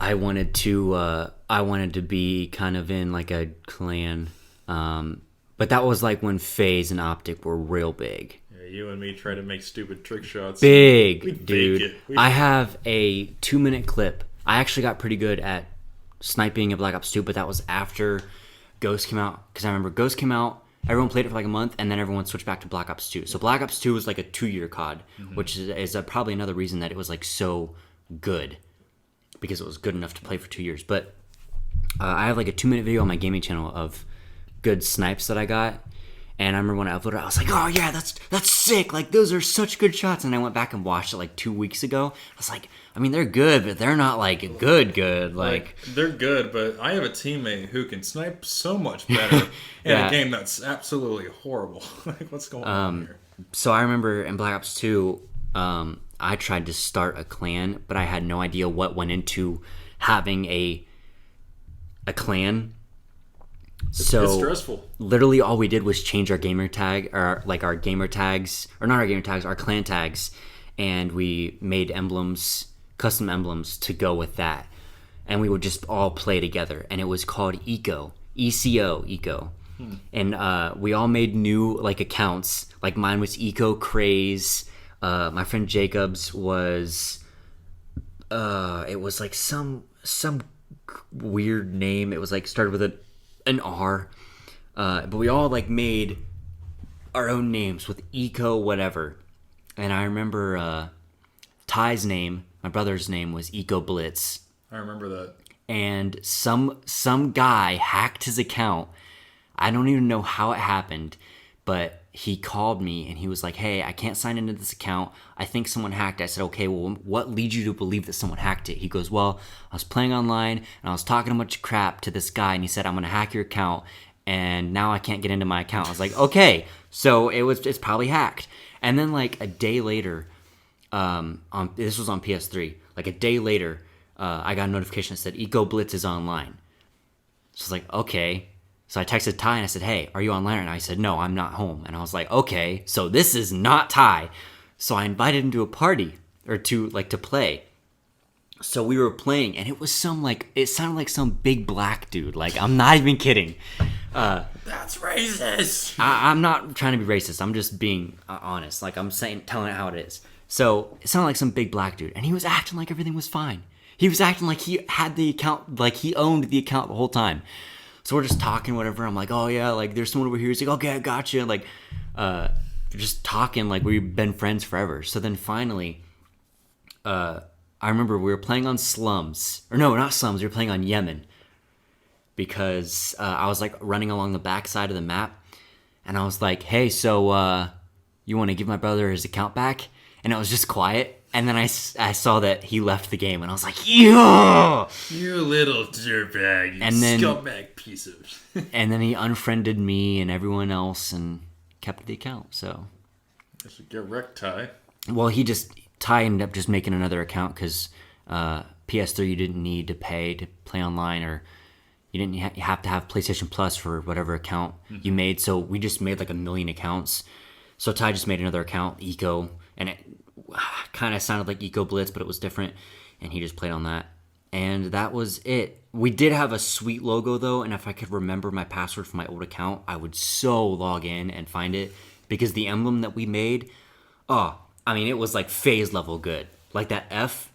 Speaker 1: I wanted to be kind of in like a clan, but that was like when FaZe and Optic were real big.
Speaker 2: Yeah, you and me try to make stupid trick shots.
Speaker 1: Big, dude. I have a 2-minute clip. I actually got pretty good at sniping in Black Ops 2, but that was after Ghost came out. Because I remember Ghost came out, everyone played it for like a month, and then everyone switched back to Black Ops 2. So Black Ops 2 was like a 2-year COD, which is probably another reason that it was like so good. Because it was good enough to play for 2 years. But I have like a 2-minute video on my gaming channel of good snipes that I got. And I remember when I uploaded it, I was like, oh yeah, that's sick. Like, those are such good shots. And I went back and watched it like 2 weeks ago. I was like, I mean, they're good, but they're not like good. Like
Speaker 2: they're good, but I have a teammate who can snipe so much better in a game that's absolutely horrible. Like, what's going on here?
Speaker 1: So I remember in Black Ops 2, I tried to start a clan, but I had no idea what went into having a clan. So
Speaker 2: it's stressful.
Speaker 1: Literally all we did was change our gamer tag, or like our gamer tags, or not our gamer tags, our clan tags, and we made emblems, custom emblems to go with that. And we would just all play together, and it was called Eco. And we all made new like accounts. Like mine was Eco Craze. My friend Jacob's was it was like some weird name. It was like started with an R. But we all like made our own names with Eco whatever. And I remember Ty's name, my brother's name was Eco Blitz.
Speaker 2: I remember that.
Speaker 1: And some guy hacked his account. I don't even know how it happened, but he called me and he was like, hey, I can't sign into this account. I think someone hacked it. I said, okay, well, what leads you to believe that someone hacked it? He goes, well, I was playing online and I was talking a bunch of crap to this guy and he said, I'm going to hack your account and now I can't get into my account. I was like, okay, so it's probably hacked. And then like a day later, this was on PS3, like a day later, I got a notification that said Eco Blitz is online. So I was like, okay. So I texted Ty and I said, hey, are you online right now? He said, no, I'm not home. And I was like, okay, so this is not Ty. So I invited him to a party or to play. So we were playing and it was it sounded like some big black dude. Like, I'm not even kidding.
Speaker 2: That's racist.
Speaker 1: I'm not trying to be racist. I'm just being honest. Like, telling it how it is. So it sounded like some big black dude. And he was acting like everything was fine. He was acting like he had the account, like he owned the account the whole time. So we're just talking, whatever. I'm like, oh yeah, like there's someone over here. He's like, okay, I got you. Like, just talking like we've been friends forever. So then finally, I remember we were playing on Slums. Or no, not Slums. We were playing on Yemen. Because I was like running along the back side of the map. And I was like, hey, so you want to give my brother his account back? And it was just quiet. And then I saw that he left the game, and I was like, yeah!
Speaker 2: You little dirtbag, you scumbag piece of...
Speaker 1: And then he unfriended me and everyone else and kept the account, so...
Speaker 2: I should get wrecked, Ty.
Speaker 1: Well, Ty ended up just making another account, because PS3 you didn't need to pay to play online, or you didn't have to have PlayStation Plus for whatever account you made, so we just made like 1 million accounts. So Ty just made another account, Eco, and it kind of sounded like Eco Blitz, but it was different, and he just played on that. And that was it. We did have a sweet logo, though, and if I could remember my password for my old account, I would so log in and find it, because the emblem that we made, it was like FaZe level good. Like that F,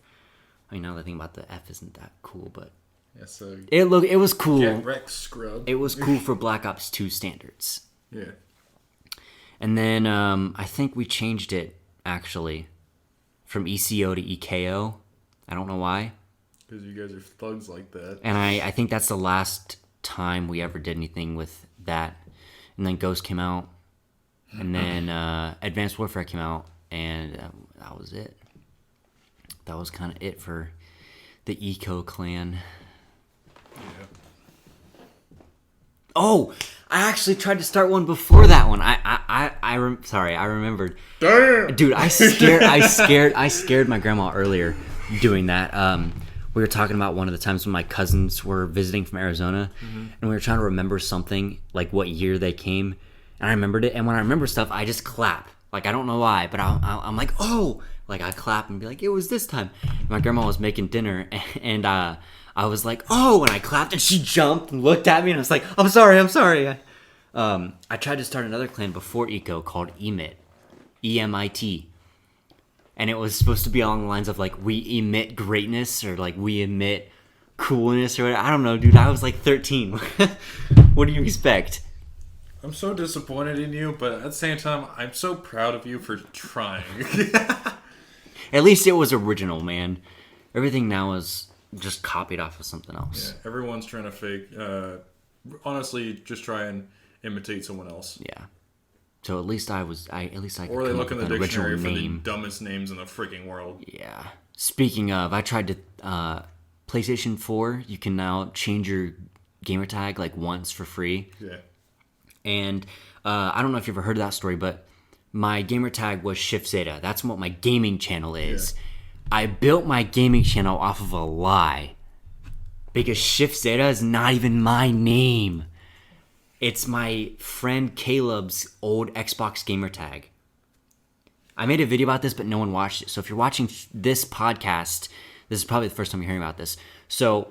Speaker 1: I mean, now that I think about the F isn't that cool, but
Speaker 2: Yeah, so
Speaker 1: it was cool.
Speaker 2: get wrecked, scrub.
Speaker 1: It was cool for Black Ops 2 standards.
Speaker 2: Yeah.
Speaker 1: And then I think we changed it, actually, from ECO to EKO. I don't know why.
Speaker 2: Because you guys are thugs like that.
Speaker 1: And I think that's the last time we ever did anything with that. And then Ghost came out. And then Advanced Warfare came out. And that was it. That was kind of it for the Eco clan.
Speaker 2: Yeah.
Speaker 1: Oh, I actually tried to start one before that one. I remembered.
Speaker 2: Damn!
Speaker 1: Dude, I scared my grandma earlier doing that. We were talking about one of the times when my cousins were visiting from Arizona, and we were trying to remember something, like what year they came, and I remembered it. And when I remember stuff, I just clap. Like, I don't know why, but I'm like, oh, like I clap and be like, it was this time. My grandma was making dinner, and I was like, oh, and I clapped, and she jumped and looked at me, and I was like, I'm sorry. I tried to start another clan before Eco called EMIT, EMIT. And it was supposed to be along the lines of, like, we emit greatness, or, like, we emit coolness, or whatever. I don't know, dude. I was, like, 13. What do you expect?
Speaker 2: I'm so disappointed in you, but at the same time, I'm so proud of you for trying.
Speaker 1: At least it was original, man. Everything now is just copied off of something else.
Speaker 2: Yeah, everyone's trying to fake. Honestly, just try and imitate someone else.
Speaker 1: Yeah. So at least I could
Speaker 2: Or they
Speaker 1: come
Speaker 2: look
Speaker 1: up
Speaker 2: in the
Speaker 1: with an original
Speaker 2: dictionary for the
Speaker 1: name.
Speaker 2: dumbest names in the freaking world.
Speaker 1: Yeah. Speaking of, I tried to PlayStation 4, you can now change your gamer tag like once for free.
Speaker 2: Yeah.
Speaker 1: And I don't know if you've ever heard of that story, but my gamer tag was Shift Zeta. That's what my gaming channel is.
Speaker 2: Yeah.
Speaker 1: I built my gaming channel off of a lie. Because Shift Zeta is not even my name. It's my friend Caleb's old Xbox gamer tag. I made a video about this, but no one watched it. So if you're watching this podcast, this is probably the first time you're hearing about this. So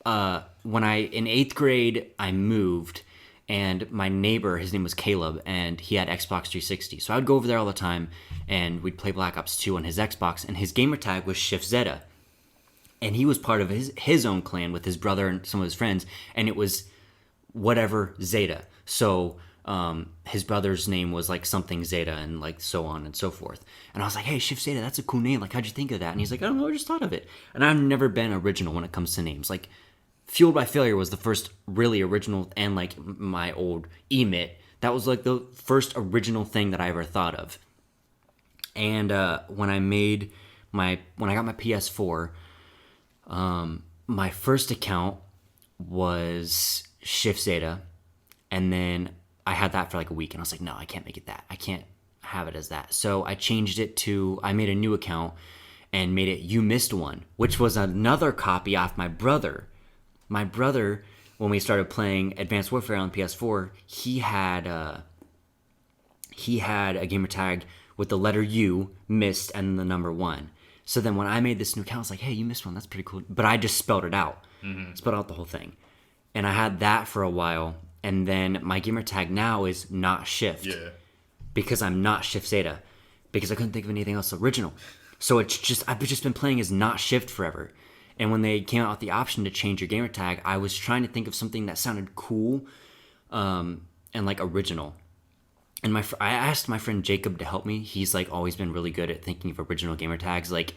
Speaker 1: when in 8th grade, I moved, and my neighbor, his name was Caleb, and he had Xbox 360. So I would go over there all the time, and we'd play Black Ops 2 on his Xbox, and his gamer tag was Shift Zeta. And he was part of his own clan with his brother and some of his friends, and it was whatever Zeta. So his brother's name was like something Zeta, and like so on and so forth. And I was like, hey, Shift Zeta, that's a cool name. Like, how'd you think of that? And he's like, I don't know, I just thought of it. And I've never been original when it comes to names. Like, Fueled by Failure was the first really original, and like my old Emit, that was like the first original thing that I ever thought of. And when I got my PS4, my first account was Shift Zeta, and then I had that for like a week, and I was like, no, I can't make it that. I can't have it as that. So I changed it to, I made a new account and made it You Missed One, which was another copy off my brother. My brother, when we started playing Advanced Warfare on PS4, he had a gamer tag with the letter U, missed, and the number 1. So then when I made this new account, I was like, hey, You Missed One, that's pretty cool. But I just spelled it out. Spelled out the whole thing. And I had that for a while. And then my gamer tag now is Not Shift.
Speaker 2: Yeah.
Speaker 1: Because I'm not Shift Zeta. Because I couldn't think of anything else original. So it's just, I've just been playing as Not Shift forever. And when they came out with the option to change your gamer tag, I was trying to think of something that sounded cool and like original. And I asked my friend Jacob to help me. He's like always been really good at thinking of original gamer tags. Like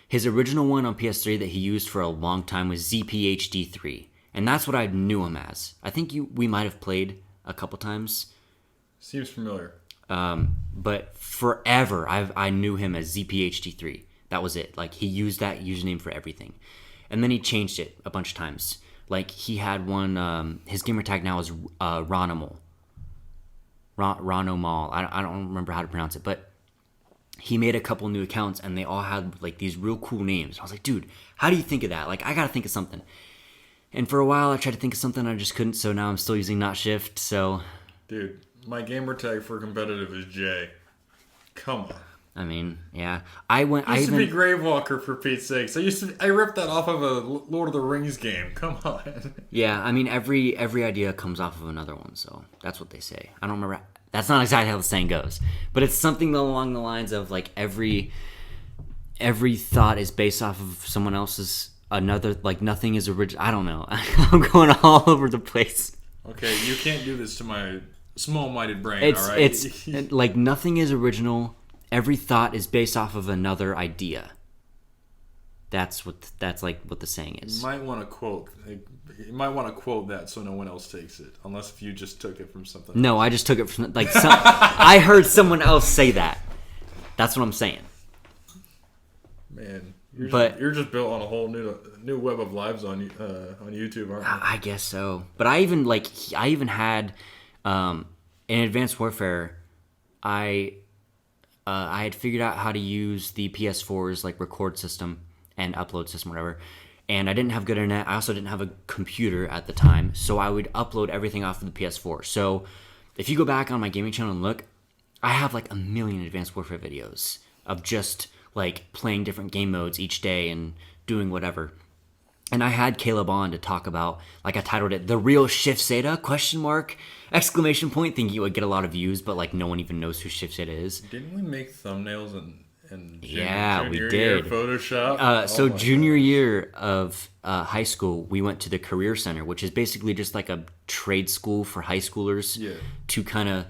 Speaker 1: his original one on PS3 that he used for a long time was ZPHD3. And that's what I knew him as. I think we might have played a couple times.
Speaker 2: Seems familiar.
Speaker 1: But forever I knew him as ZPHD3. That was it. Like he used that username for everything. And then he changed it a bunch of times. Like he had one, his gamer tag now is Ronomal. Ronomal. I don't remember how to pronounce it, but he made a couple new accounts and they all had like these real cool names. I was like, dude, how do you think of that? Like I gotta think of something. And for a while I tried to think of something, I just couldn't, so now I'm still using Not Shift, so.
Speaker 2: Dude, my gamer tag for competitive is J. Come on.
Speaker 1: I mean, yeah.
Speaker 2: I used to be Gravewalker, for Pete's sakes. I ripped that off of a Lord of the Rings game. Come on.
Speaker 1: Yeah, I mean, every idea comes off of another one, so that's what they say. I don't remember. That's not exactly how the saying goes, but it's something along the lines of like every every thought is based off of someone else's. Another, like, nothing is original. I don't know. I'm going all over the place.
Speaker 2: Okay, you can't do this to my small-minded brain.
Speaker 1: It's
Speaker 2: all right.
Speaker 1: it's like nothing is original. Every thought is based off of another idea. That's what the saying is.
Speaker 2: You might want to quote. You might want to quote that so no one else takes it, unless if you just took it from something.
Speaker 1: No, I just took it from I heard someone else say that. That's what I'm saying.
Speaker 2: Man, you're just built on a whole new web of lives on YouTube, aren't you?
Speaker 1: I guess so. But I even had in Advanced Warfare, I had figured out how to use the PS4's like record system and upload system, whatever. And I didn't have good internet. I also didn't have a computer at the time, so I would upload everything off of the PS4. So if you go back on my gaming channel and look, I have like a million Advanced Warfare videos of just like playing different game modes each day and doing whatever. And I had Caleb on to talk about, like I titled it, "The Real Shift Zeta?" ? Thinking it would get a lot of views, but like no one even knows who Shift Zeta is.
Speaker 2: Didn't we make thumbnails and
Speaker 1: Yeah, we
Speaker 2: junior
Speaker 1: did.
Speaker 2: year Photoshop?
Speaker 1: So junior year of high school, we went to the Career Center, which is basically just like a trade school for high schoolers to kind of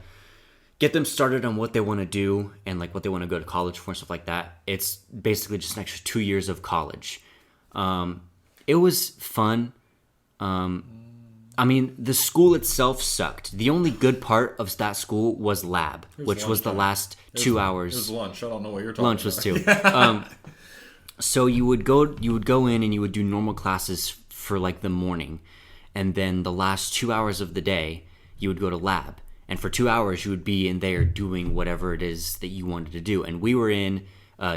Speaker 1: get them started on what they want to do and like what they want to go to college for and stuff like that. It's basically just an extra 2 years of college. It was fun. I mean, the school itself sucked. The only good part of that school was lab, which was the last 2 hours.
Speaker 2: It was lunch. I don't know what you're talking
Speaker 1: Lunch
Speaker 2: about.
Speaker 1: was 2. So you would go in and you would do normal classes for like the morning, and then the last 2 hours of the day you would go to lab, and for 2 hours you would be in there doing whatever it is that you wanted to do. And we were in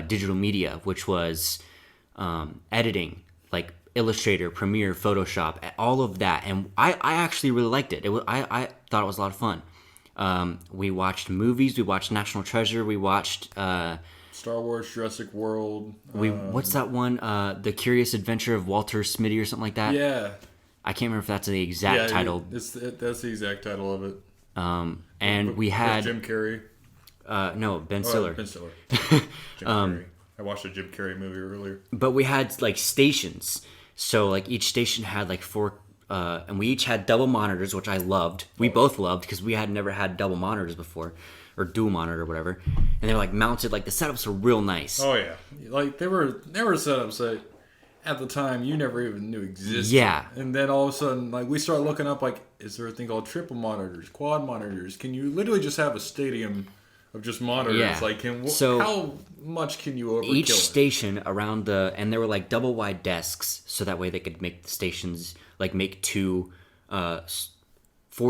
Speaker 1: digital media, which was editing, like Illustrator, Premiere, Photoshop, all of that. And I actually really liked it. I thought it was a lot of fun. We watched movies. We watched National Treasure. We watched
Speaker 2: Star Wars, Jurassic World.
Speaker 1: What's that one? The Curious Adventure of Walter Smitty or something like that.
Speaker 2: Yeah.
Speaker 1: I can't remember if that's the exact title.
Speaker 2: That's the exact title of it.
Speaker 1: And we had
Speaker 2: Jim Carrey.
Speaker 1: No, Ben Stiller.
Speaker 2: Ben Stiller. Jim Carrey. I watched a Jim Carrey movie earlier.
Speaker 1: But we had like stations. So like each station had like 4, and we each had double monitors, which I loved. We both loved because we had never had double monitors before, or dual monitor or whatever. And they were like mounted. Like the setups were real nice.
Speaker 2: Oh yeah, like they were setups that at the time you never even knew existed.
Speaker 1: Yeah.
Speaker 2: And then all of a sudden, like we start looking up, like, is there a thing called triple monitors, quad monitors? Can you literally just have a stadium of just monitors?
Speaker 1: Yeah.
Speaker 2: Like, how much can you overkill
Speaker 1: Each
Speaker 2: it?
Speaker 1: station around and there were like double wide desks, so that way they could make the stations, like make 4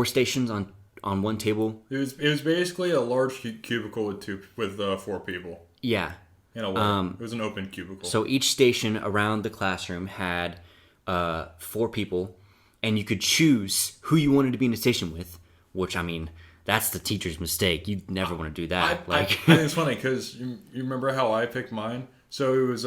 Speaker 1: stations on one table.
Speaker 2: It was basically a large cubicle with 4 people.
Speaker 1: Yeah.
Speaker 2: In a way, it was an open cubicle.
Speaker 1: So each station around the classroom had 4 people, and you could choose who you wanted to be in a station with. Which, I mean, that's the teacher's mistake. You never want to do that.
Speaker 2: I think it's funny because you remember how I picked mine. So it was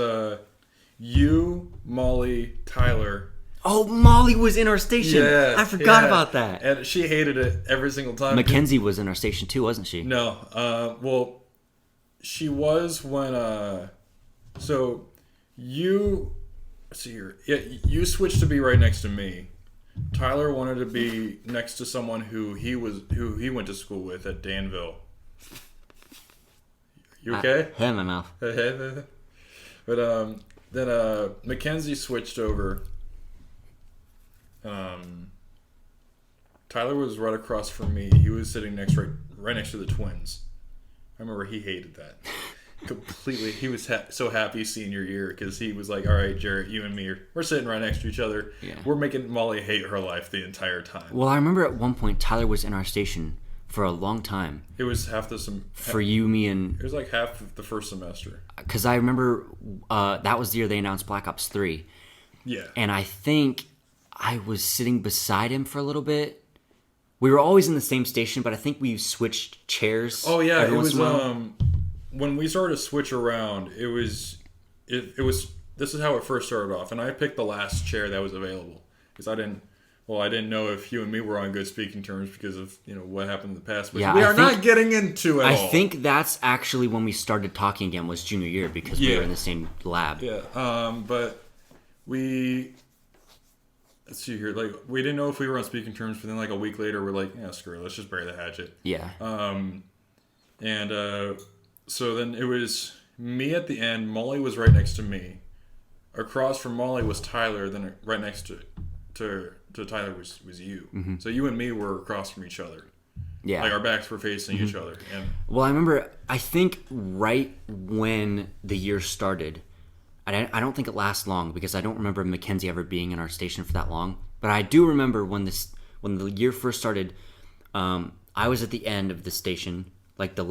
Speaker 2: you, Molly, Tyler.
Speaker 1: Oh, Molly was in our station.
Speaker 2: Yeah,
Speaker 1: I forgot about that.
Speaker 2: And she hated it every single time.
Speaker 1: Mackenzie was in our station too, wasn't she?
Speaker 2: No. Well, she was when. So you. See here. Yeah, you switched to be right next to me. Tyler wanted to be next to someone who he went to school with at Danville. You okay?
Speaker 1: Had in my mouth.
Speaker 2: But then Mackenzie switched over. Tyler was right across from me. He was sitting right next to the twins. I remember he hated that completely. He was so happy senior year because he was like, "All right, Jaret, you and me we're sitting right next to each other.
Speaker 1: Yeah.
Speaker 2: We're making Molly hate her life the entire time."
Speaker 1: Well, I remember at one point Tyler was in our station for a long time.
Speaker 2: It was half
Speaker 1: for you, me, and
Speaker 2: it was like half of the first semester.
Speaker 1: Because I remember that was the year they announced Black Ops 3.
Speaker 2: Yeah,
Speaker 1: and I think I was sitting beside him for a little bit. We were always in the same station, but I think we switched chairs.
Speaker 2: Oh yeah, it was
Speaker 1: when
Speaker 2: we started to switch around. It was this is how it first started off, and I picked the last chair that was available because I didn't well, I didn't know if you and me were on good speaking terms because of what happened in the past. Which
Speaker 1: Yeah,
Speaker 2: we
Speaker 1: I
Speaker 2: are
Speaker 1: think-
Speaker 2: not getting into at
Speaker 1: I
Speaker 2: all.
Speaker 1: think that's actually when we started talking again was junior year because we
Speaker 2: Yeah.
Speaker 1: were in the same lab.
Speaker 2: Yeah. But let's see here. Like, we didn't know if we were on speaking terms, but then like a week later, we're like, yeah, screw it, let's just bury the hatchet.
Speaker 1: Yeah.
Speaker 2: So then it was me at the end. Molly was right next to me. Across from Molly was Tyler. Then right next to Tyler was you.
Speaker 1: Mm-hmm.
Speaker 2: So you and me were across from each other.
Speaker 1: Yeah.
Speaker 2: Like our backs were facing
Speaker 1: Mm-hmm.
Speaker 2: each other. And
Speaker 1: Well, I remember, I think right when the year started, I don't think it lasts long because I don't remember Mackenzie ever being in our station for that long. But I do remember when the year first started, I was at the end of the station, like the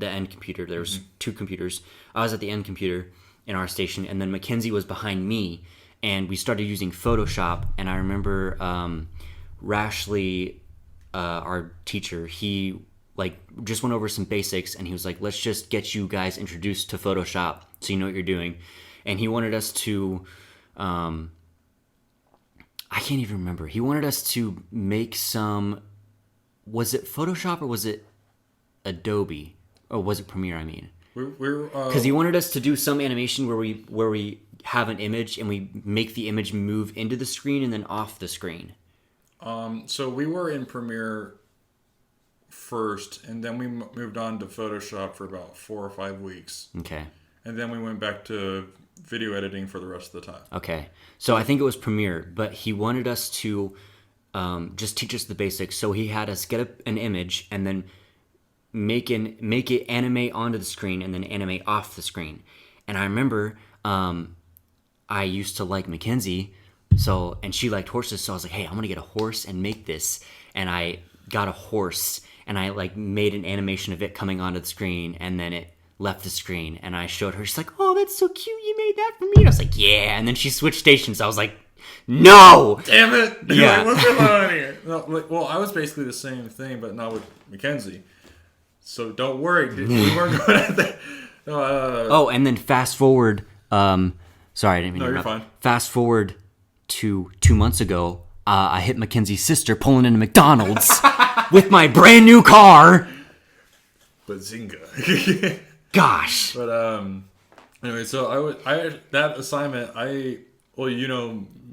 Speaker 1: end computer. There was two computers. I was at the end computer in our station, and then Mackenzie was behind me, and we started using Photoshop. And I remember Rashley, our teacher, he like just went over some basics, and he was like, let's just get you guys introduced to Photoshop so you know what you're doing. And he wanted us to I can't even remember. He wanted us to make some, was it Photoshop or was it Adobe? Or was it Premiere, I mean?
Speaker 2: we're
Speaker 1: Because he wanted us to do some animation where we have an image and we make the image move into the screen and then off the screen.
Speaker 2: so we were in Premiere first, and then we moved on to Photoshop for about 4 or 5 weeks,
Speaker 1: Okay.
Speaker 2: and then we went back to video editing for the rest of the time.
Speaker 1: Okay. So I think it was Premiere, but he wanted us to just teach us the basics. So he had us get an image and then make it animate onto the screen and then animate off the screen. And I remember I used to like Mackenzie, and she liked horses, so I was like, hey, I'm gonna get a horse and make this. And I got a horse and I like made an animation of it coming onto the screen, and then it left the screen, and I showed her. She's like, oh, that's so cute, you made that for me. And I was like, yeah. And then she switched stations. I was like, no,
Speaker 2: Damn it!
Speaker 1: Yeah.
Speaker 2: Like, what's going on here? No, well, I was basically the same thing, but not with Mackenzie. So don't worry, we weren't going at that.
Speaker 1: Oh, and then fast forward. Sorry, I didn't mean to
Speaker 2: No, you're
Speaker 1: interrupt.
Speaker 2: fine.
Speaker 1: Fast forward to 2 months ago. I hit Mackenzie's sister pulling into McDonald's with my brand new car.
Speaker 2: But Zynga.
Speaker 1: Gosh.
Speaker 2: But anyway, so I that assignment,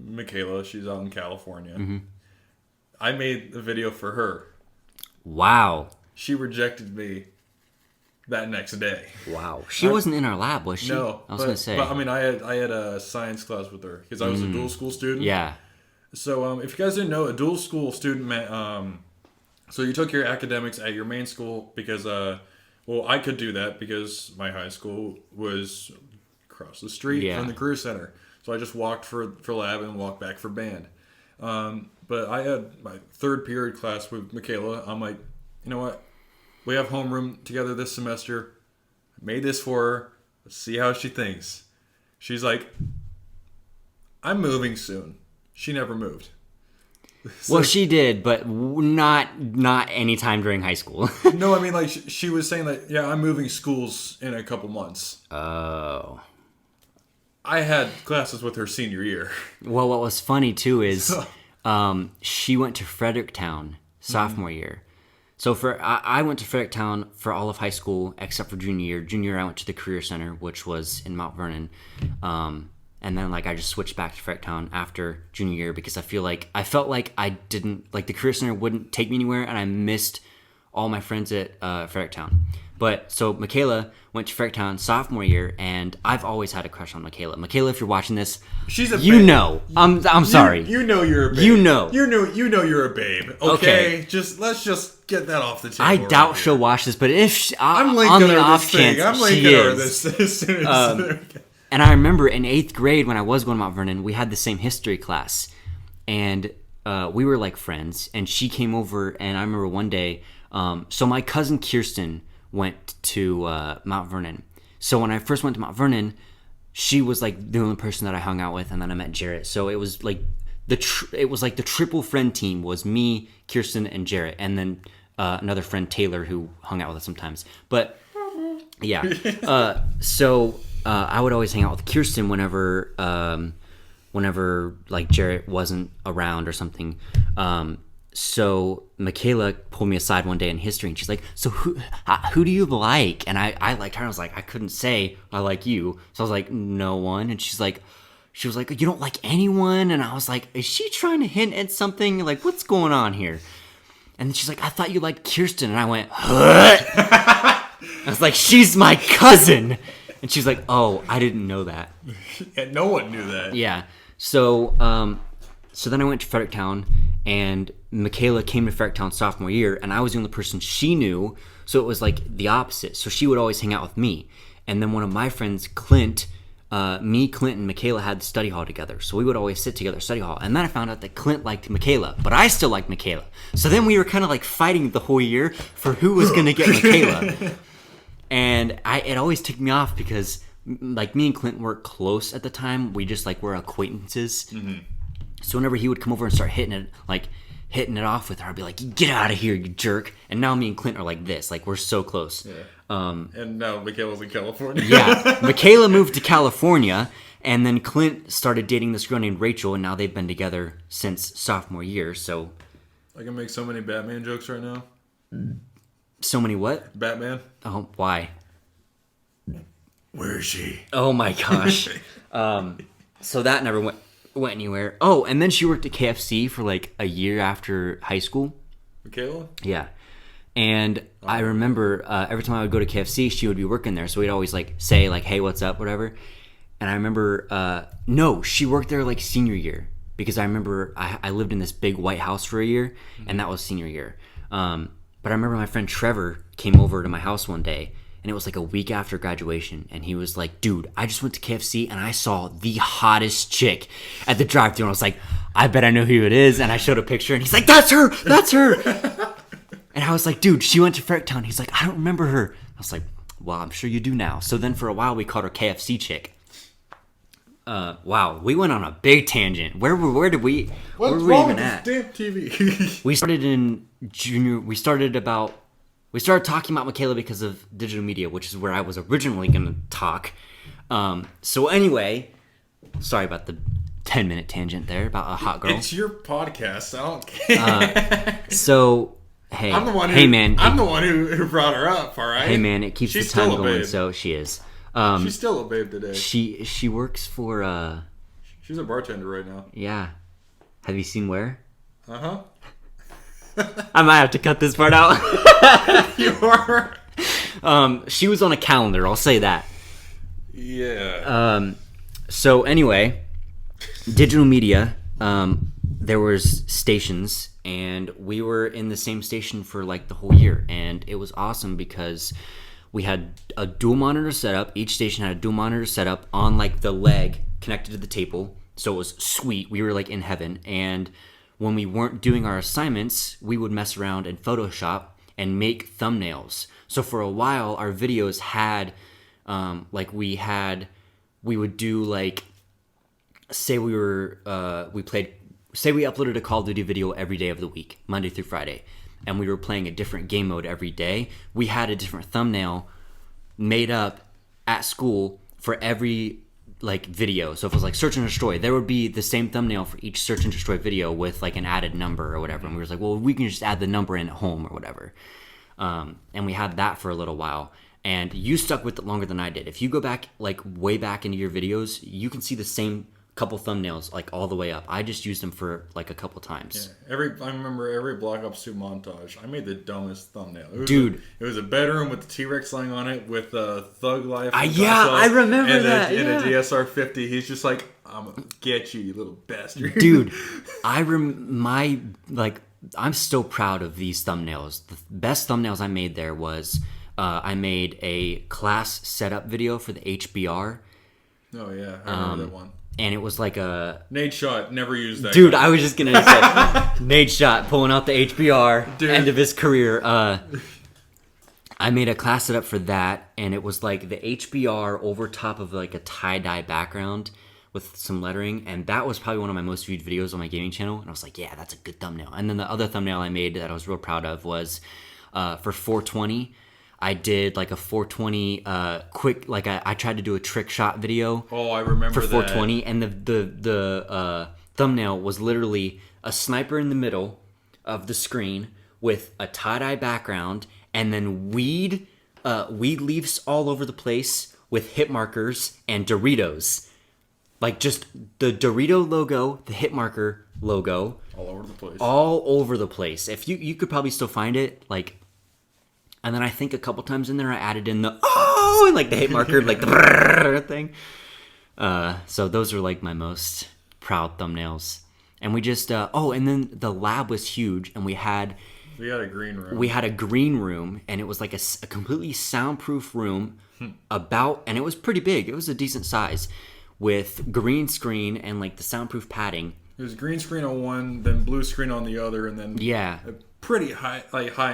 Speaker 2: Michaela, she's out in California.
Speaker 1: Mm-hmm.
Speaker 2: I made a video for her.
Speaker 1: Wow.
Speaker 2: She rejected me that next day.
Speaker 1: Wow. She wasn't in our lab, was she?
Speaker 2: No,
Speaker 1: I was gonna say.
Speaker 2: But I mean, I had a science class with her because I was a dual school student.
Speaker 1: Yeah.
Speaker 2: So if you guys didn't know, a dual school student meant so you took your academics at your main school because I could do that because my high school was across the street
Speaker 1: Yeah.
Speaker 2: from the career center. So I just walked for lab and walked back for band. But I had my third period class with Michaela. I'm like, you know what? We have homeroom together this semester. I made this for her. Let's see how she thinks. She's like, I'm moving soon. She never moved.
Speaker 1: Well, she did, but not any time during high school.
Speaker 2: No, I mean, like, she was saying that, yeah, I'm moving schools in a couple months.
Speaker 1: Oh.
Speaker 2: I had classes with her senior year.
Speaker 1: Well, what was funny too is she went to Fredericktown sophomore year. So I went to Fredericktown for all of high school except for junior year. Junior year I went to the Career Center, which was in Mount Vernon. And then like I just switched back to Fredericktown after junior year because I felt like I didn't like the Career Center wouldn't take me anywhere, and I missed all my friends at Fredericktown. But so Michaela went to Fredericktown sophomore year, and I've always had a crush on Michaela. Michaela, if you're watching this,
Speaker 2: She's a
Speaker 1: you
Speaker 2: babe.
Speaker 1: know. I'm sorry.
Speaker 2: You know you're a babe.
Speaker 1: You know.
Speaker 2: You know you're a babe. Okay?
Speaker 1: Okay.
Speaker 2: Let's just get that off the table.
Speaker 1: I doubt
Speaker 2: right
Speaker 1: she'll
Speaker 2: here.
Speaker 1: watch this, but if
Speaker 2: I'm
Speaker 1: on
Speaker 2: linking
Speaker 1: the
Speaker 2: her
Speaker 1: off
Speaker 2: this thing.
Speaker 1: chance
Speaker 2: I'm
Speaker 1: she
Speaker 2: linking her
Speaker 1: is.
Speaker 2: this as soon as
Speaker 1: And I remember in 8th grade when I was going to Mount Vernon, we had the same history class, and we were like friends. And she came over, and I remember one day. So my cousin Kirsten went to Mount Vernon. So when I first went to Mount Vernon, she was like the only person that I hung out with, and then I met Jaret. So it was like the triple friend team was me, Kirsten, and Jaret, and then another friend Taylor who hung out with us sometimes. But yeah, so I would always hang out with Kirsten whenever whenever like Jaret wasn't around or something. So Michaela pulled me aside one day in history, and she's like, "So who do you like?" And I liked her. And I was like, I couldn't say I like you, so I was like, "No one." And she was like, "You don't like anyone?" And I was like, "Is she trying to hint at something? Like, what's going on here?" And then she's like, "I thought you liked Kirsten." And I went, "What?" I was like, "She's my cousin." And she's like, "Oh, I didn't know that."
Speaker 2: Yeah, no one knew that.
Speaker 1: Yeah. So then I went to Fredericktown, and Michaela came to Fredericktown sophomore year, and I was the only person she knew, so it was like the opposite. So she would always hang out with me. And then one of my friends, Clint, Clint, and Michaela had the study hall together. So we would always sit together at study hall. And then I found out that Clint liked Michaela, but I still liked Michaela. So then we were kind of like fighting the whole year for who was going to get Michaela. And it always ticked me off because like me and Clint weren't close at the time. We just like were acquaintances. Mm-hmm. So whenever he would come over and start hitting it off with her, I'd be like, "Get out of here, you jerk!" And now me and Clint are like this, like we're so close.
Speaker 2: Yeah. And now Michaela's in California.
Speaker 1: Yeah, Michaela moved to California, and then Clint started dating this girl named Rachel, and now they've been together since sophomore year. So
Speaker 2: I can make so many Batman jokes right now.
Speaker 1: So many what?
Speaker 2: Batman.
Speaker 1: Oh, why?
Speaker 2: Where is she?
Speaker 1: Oh my gosh. So that never went anywhere. Oh, and then she worked at KFC for like a year after high school.
Speaker 2: Michaela?
Speaker 1: Yeah. And I remember every time I would go to KFC, she would be working there. So we'd always like say like, "Hey, what's up?" whatever. And I remember, no, she worked there like senior year, because I remember I lived in this big white house for a year, and that was senior year. But I remember my friend Trevor came over to my house one day, and it was like a week after graduation, and he was like, "Dude, I just went to KFC and I saw the hottest chick at the drive-thru." And I was like, "I bet I know who it is." And I showed a picture, and he's like, "That's her! That's her!" And I was like, "Dude, she went to Fredericktown." He's like, "I don't remember her." I was like, "Well, I'm sure you do now." So then for a while, we called her KFC chick. Wow, we went on a big tangent. Where were we even at?
Speaker 2: Damn TV.
Speaker 1: We started in junior. We started talking about Michaela because of digital media, which is where I was originally going to talk. So anyway, sorry about the 10-minute tangent there about a hot girl.
Speaker 2: It's your podcast. I don't care.
Speaker 1: So hey,
Speaker 2: I'm the one who brought her up. All right.
Speaker 1: Hey man, it keeps the time going. So she is.
Speaker 2: She's still a babe today.
Speaker 1: She works for
Speaker 2: She's a bartender right now.
Speaker 1: Yeah. Have you seen where?
Speaker 2: Uh-huh.
Speaker 1: I might have to cut this part out.
Speaker 2: You are.
Speaker 1: She was on a calendar, I'll say that.
Speaker 2: Yeah.
Speaker 1: So anyway, digital media, there was stations, and we were in the same station for like the whole year, and it was awesome because we had a dual monitor setup. Each station had a dual monitor setup on like the leg connected to the table. So it was sweet. We were like in heaven. And when we weren't doing our assignments, we would mess around in Photoshop and make thumbnails. So for a while, our videos had, we would do like, say we uploaded a Call of Duty video every day of the week, Monday through Friday, and we were playing a different game mode every day. We had a different thumbnail made up at school for every like video. So if it was like search and destroy, there would be the same thumbnail for each search and destroy video with like an added number or whatever. And we were like, well, we can just add the number in at home or whatever. And we had that for a little while. And you stuck with it longer than I did. If you go back like way back into your videos, you can see the same couple thumbnails like all the way up. I just used them for like a couple times.
Speaker 2: Yeah. I remember every Black Ops 2 montage. I made the dumbest thumbnail. It was a bedroom with the T-Rex lying on it with Thug Life.
Speaker 1: I remember that.
Speaker 2: And a DSR 50. He's just like, "I'm gonna get you little bastard."
Speaker 1: Dude, I'm so proud of these thumbnails. The best thumbnails I made there was I made a class setup video for the HBR.
Speaker 2: Oh yeah, I remember that one.
Speaker 1: And it was like a...
Speaker 2: Nate Shot, never used that.
Speaker 1: Dude, I was just going to say, Nate Shot pulling out the HBR, Dude. End of his career. I made a class setup for that, and it was like the HBR over top of like a tie-dye background with some lettering, and that was probably one of my most viewed videos on my gaming channel, and I was like, yeah, that's a good thumbnail. And then the other thumbnail I made that I was real proud of was for 420. I did like a 420 quick, like I tried to do a trick shot video.
Speaker 2: Oh, I remember
Speaker 1: for 420, and the thumbnail was literally a sniper in the middle of the screen with a tie-dye background, and then weed leaves all over the place with hit markers and Doritos. Like just the Dorito logo, the hit marker logo.
Speaker 2: All over the place.
Speaker 1: All over the place. If you could probably still find it, like, and then I think a couple times in there I added in the and like the hit marker, like the thing. So those are like my most proud thumbnails. And we just and then the lab was huge, and we had
Speaker 2: a green room.
Speaker 1: We had a green room, and it was like a completely soundproof room and it was pretty big. It was a decent size with green screen and like the soundproof padding.
Speaker 2: It was green screen on one, then blue screen on the other, and then a pretty high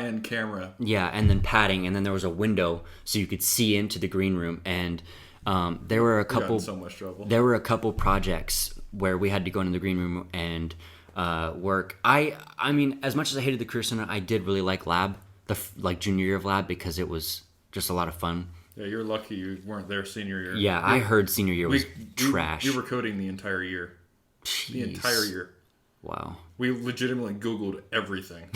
Speaker 2: end camera.
Speaker 1: Yeah, and then padding, and then there was a window so you could see into the green room. And there were a couple.
Speaker 2: We got in so much trouble.
Speaker 1: There were a couple projects where we had to go into the green room and work. I mean, as much as I hated the Career Center, I did really like lab, like junior year of lab, because it was just a lot of fun.
Speaker 2: Yeah, you're lucky you weren't there senior year.
Speaker 1: Yeah, I heard senior year was trash.
Speaker 2: You were coding the entire year.
Speaker 1: Jeez.
Speaker 2: The entire year.
Speaker 1: Wow.
Speaker 2: We legitimately Googled everything.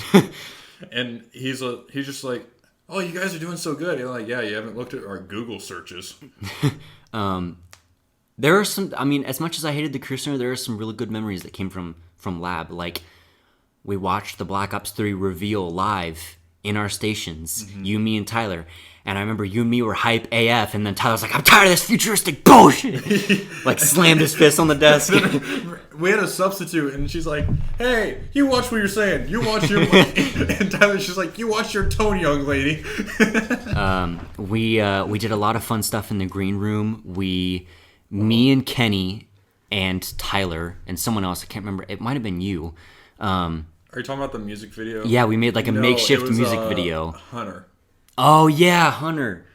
Speaker 2: And he's just like, oh, you guys are doing so good. And I'm like, yeah, you haven't looked at our Google searches.
Speaker 1: There are some, I mean, as much as I hated the Career Center, there are some really good memories that came from lab. Like, we watched the Black Ops 3 reveal live in our stations, you, me, and Tyler. And I remember you and me were hype AF, and then Tyler was like, I'm tired of this futuristic bullshit. Like, slammed his fist on the desk.
Speaker 2: We had a substitute, and she's like, hey, you watch what you're saying. You watch your... And Tyler's just like, you watch your tone, young lady.
Speaker 1: We did a lot of fun stuff in the green room. Me and Kenny and Tyler and someone else, I can't remember, it might have been you.
Speaker 2: Are you talking about the music video?
Speaker 1: Yeah, we made like a makeshift music video.
Speaker 2: Hunter.
Speaker 1: Oh yeah, Hunter.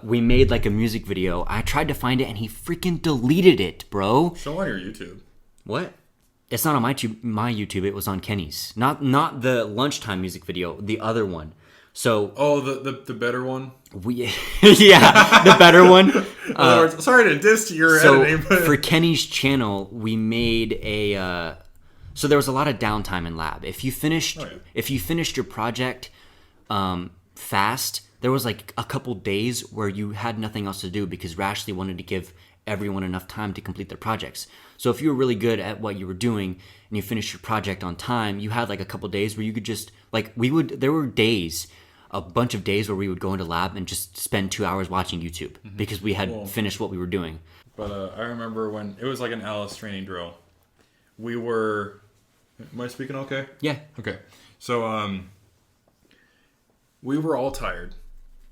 Speaker 1: We made like a music video. I tried to find it and he freaking deleted it, bro.
Speaker 2: Show on your YouTube.
Speaker 1: What? It's not on my YouTube. It was on Kenny's. Not the lunchtime music video. The other one. So.
Speaker 2: The better one.
Speaker 1: Yeah, the better one.
Speaker 2: In other words, sorry to diss your editing. But...
Speaker 1: for Kenny's channel, we made a. So there was a lot of downtime in lab. If you finished your project fast, there was like a couple days where you had nothing else to do because Rashley wanted to give everyone enough time to complete their projects. So if you were really good at what you were doing and you finished your project on time, you had like a couple days where you could just like there were days, a bunch of days where we would go into lab and just spend 2 hours watching YouTube because we had finished what we were doing.
Speaker 2: But I remember when it was like an Alice training drill. We were. Am I speaking okay?
Speaker 1: Yeah.
Speaker 2: Okay. So we were all tired.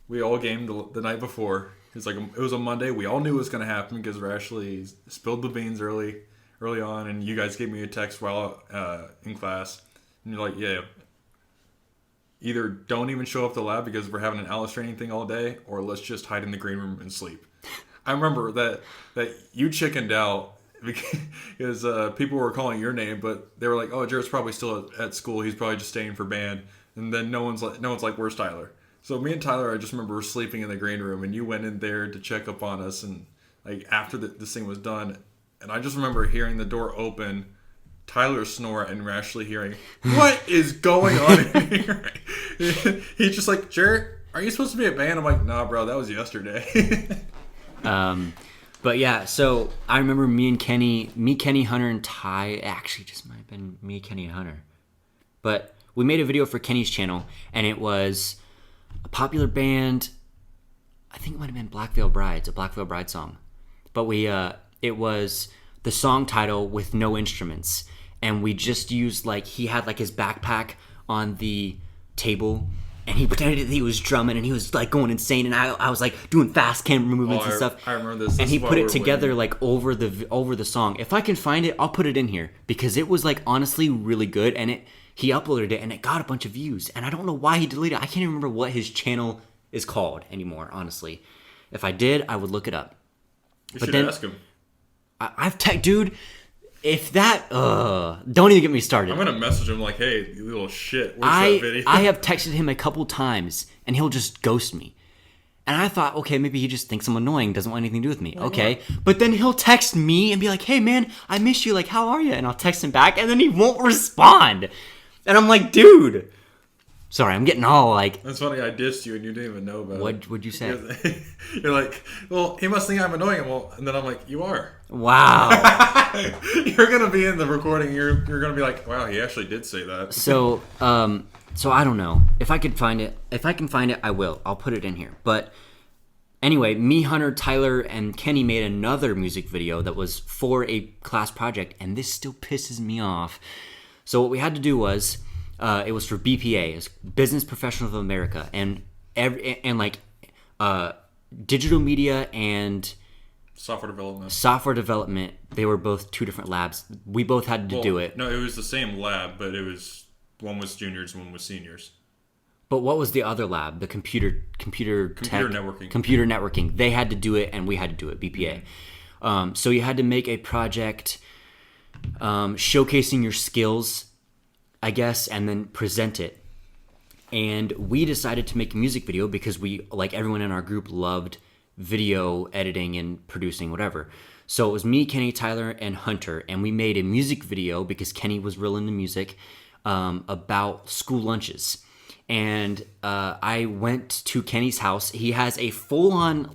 Speaker 2: We all gamed the night before. It was a Monday. We all knew it was going to happen because Rashley spilled the beans early on, and you guys gave me a text while in class, and you're like, yeah, either don't even show up to lab because we're having an Alice training thing all day, or let's just hide in the green room and sleep. I remember that you chickened out because people were calling your name, but they were like, oh, Jared's probably still at school. He's probably just staying for band. And then no one's like, where's Tyler? So me and Tyler, I just remember were sleeping in the green room, and you went in there to check up on us, and like after this thing was done, and I just remember hearing the door open, Tyler snore, and Rashley hearing, what is going on in here? He's just like, Jaret, are you supposed to be at band? I'm like, nah, bro, that was yesterday.
Speaker 1: But yeah, so I remember me, Kenny, Hunter, and Ty. Actually, just might have been me, Kenny, and Hunter. But we made a video for Kenny's channel, and it was a popular band. I think it might have been Black Veil Brides, a Black Veil Bride song. But it was the song title with no instruments, and we just used he had his backpack on the table. And he pretended that he was drumming, and he was going insane. And I was doing fast camera movements and stuff.
Speaker 2: I remember this.
Speaker 1: And he put it together over the song. If I can find it, I'll put it in here because it was honestly really good. And he uploaded it, and it got a bunch of views. And I don't know why he deleted it. I can't even remember what his channel is called anymore. Honestly, if I did, I would look it up.
Speaker 2: You should ask him.
Speaker 1: Dude. If that, don't even get me started.
Speaker 2: I'm gonna message him like, "Hey, you little shit, where's that video?"
Speaker 1: I have texted him a couple times, and he'll just ghost me. And I thought, okay, maybe he just thinks I'm annoying, doesn't want anything to do with me. Okay. But then he'll text me and be like, hey, man, I miss you. Like, how are you? And I'll text him back, and then he won't respond. And I'm like, dude. Sorry, I'm getting all like...
Speaker 2: That's funny, I dissed you and you didn't even know about it.
Speaker 1: What'd you say?
Speaker 2: You're like, well, he must think I'm annoying. Well, and then I'm like, you are.
Speaker 1: Wow.
Speaker 2: You're going to be in the recording. You're going to be like, wow, he actually did say that.
Speaker 1: So I don't know. If I can find it, I will. I'll put it in here. But anyway, me, Hunter, Tyler, and Kenny made another music video that was for a class project, and this still pisses me off. So what we had to do was... it was for BPA, it's Business Professionals of America, and digital media and
Speaker 2: software development.
Speaker 1: They were both two different labs. We both had to do it.
Speaker 2: No, it was the same lab, but one was juniors, one was seniors.
Speaker 1: But what was the other lab? The computer
Speaker 2: networking.
Speaker 1: Computer networking. They had to do it, and we had to do it. BPA. So you had to make a project showcasing your skills, I guess, and then present it. And we decided to make a music video because we, like everyone in our group, loved video editing and producing, whatever. So it was me, Kenny, Tyler, and Hunter, and we made a music video because Kenny was real into music about school lunches. And I went to Kenny's house. He has a full-on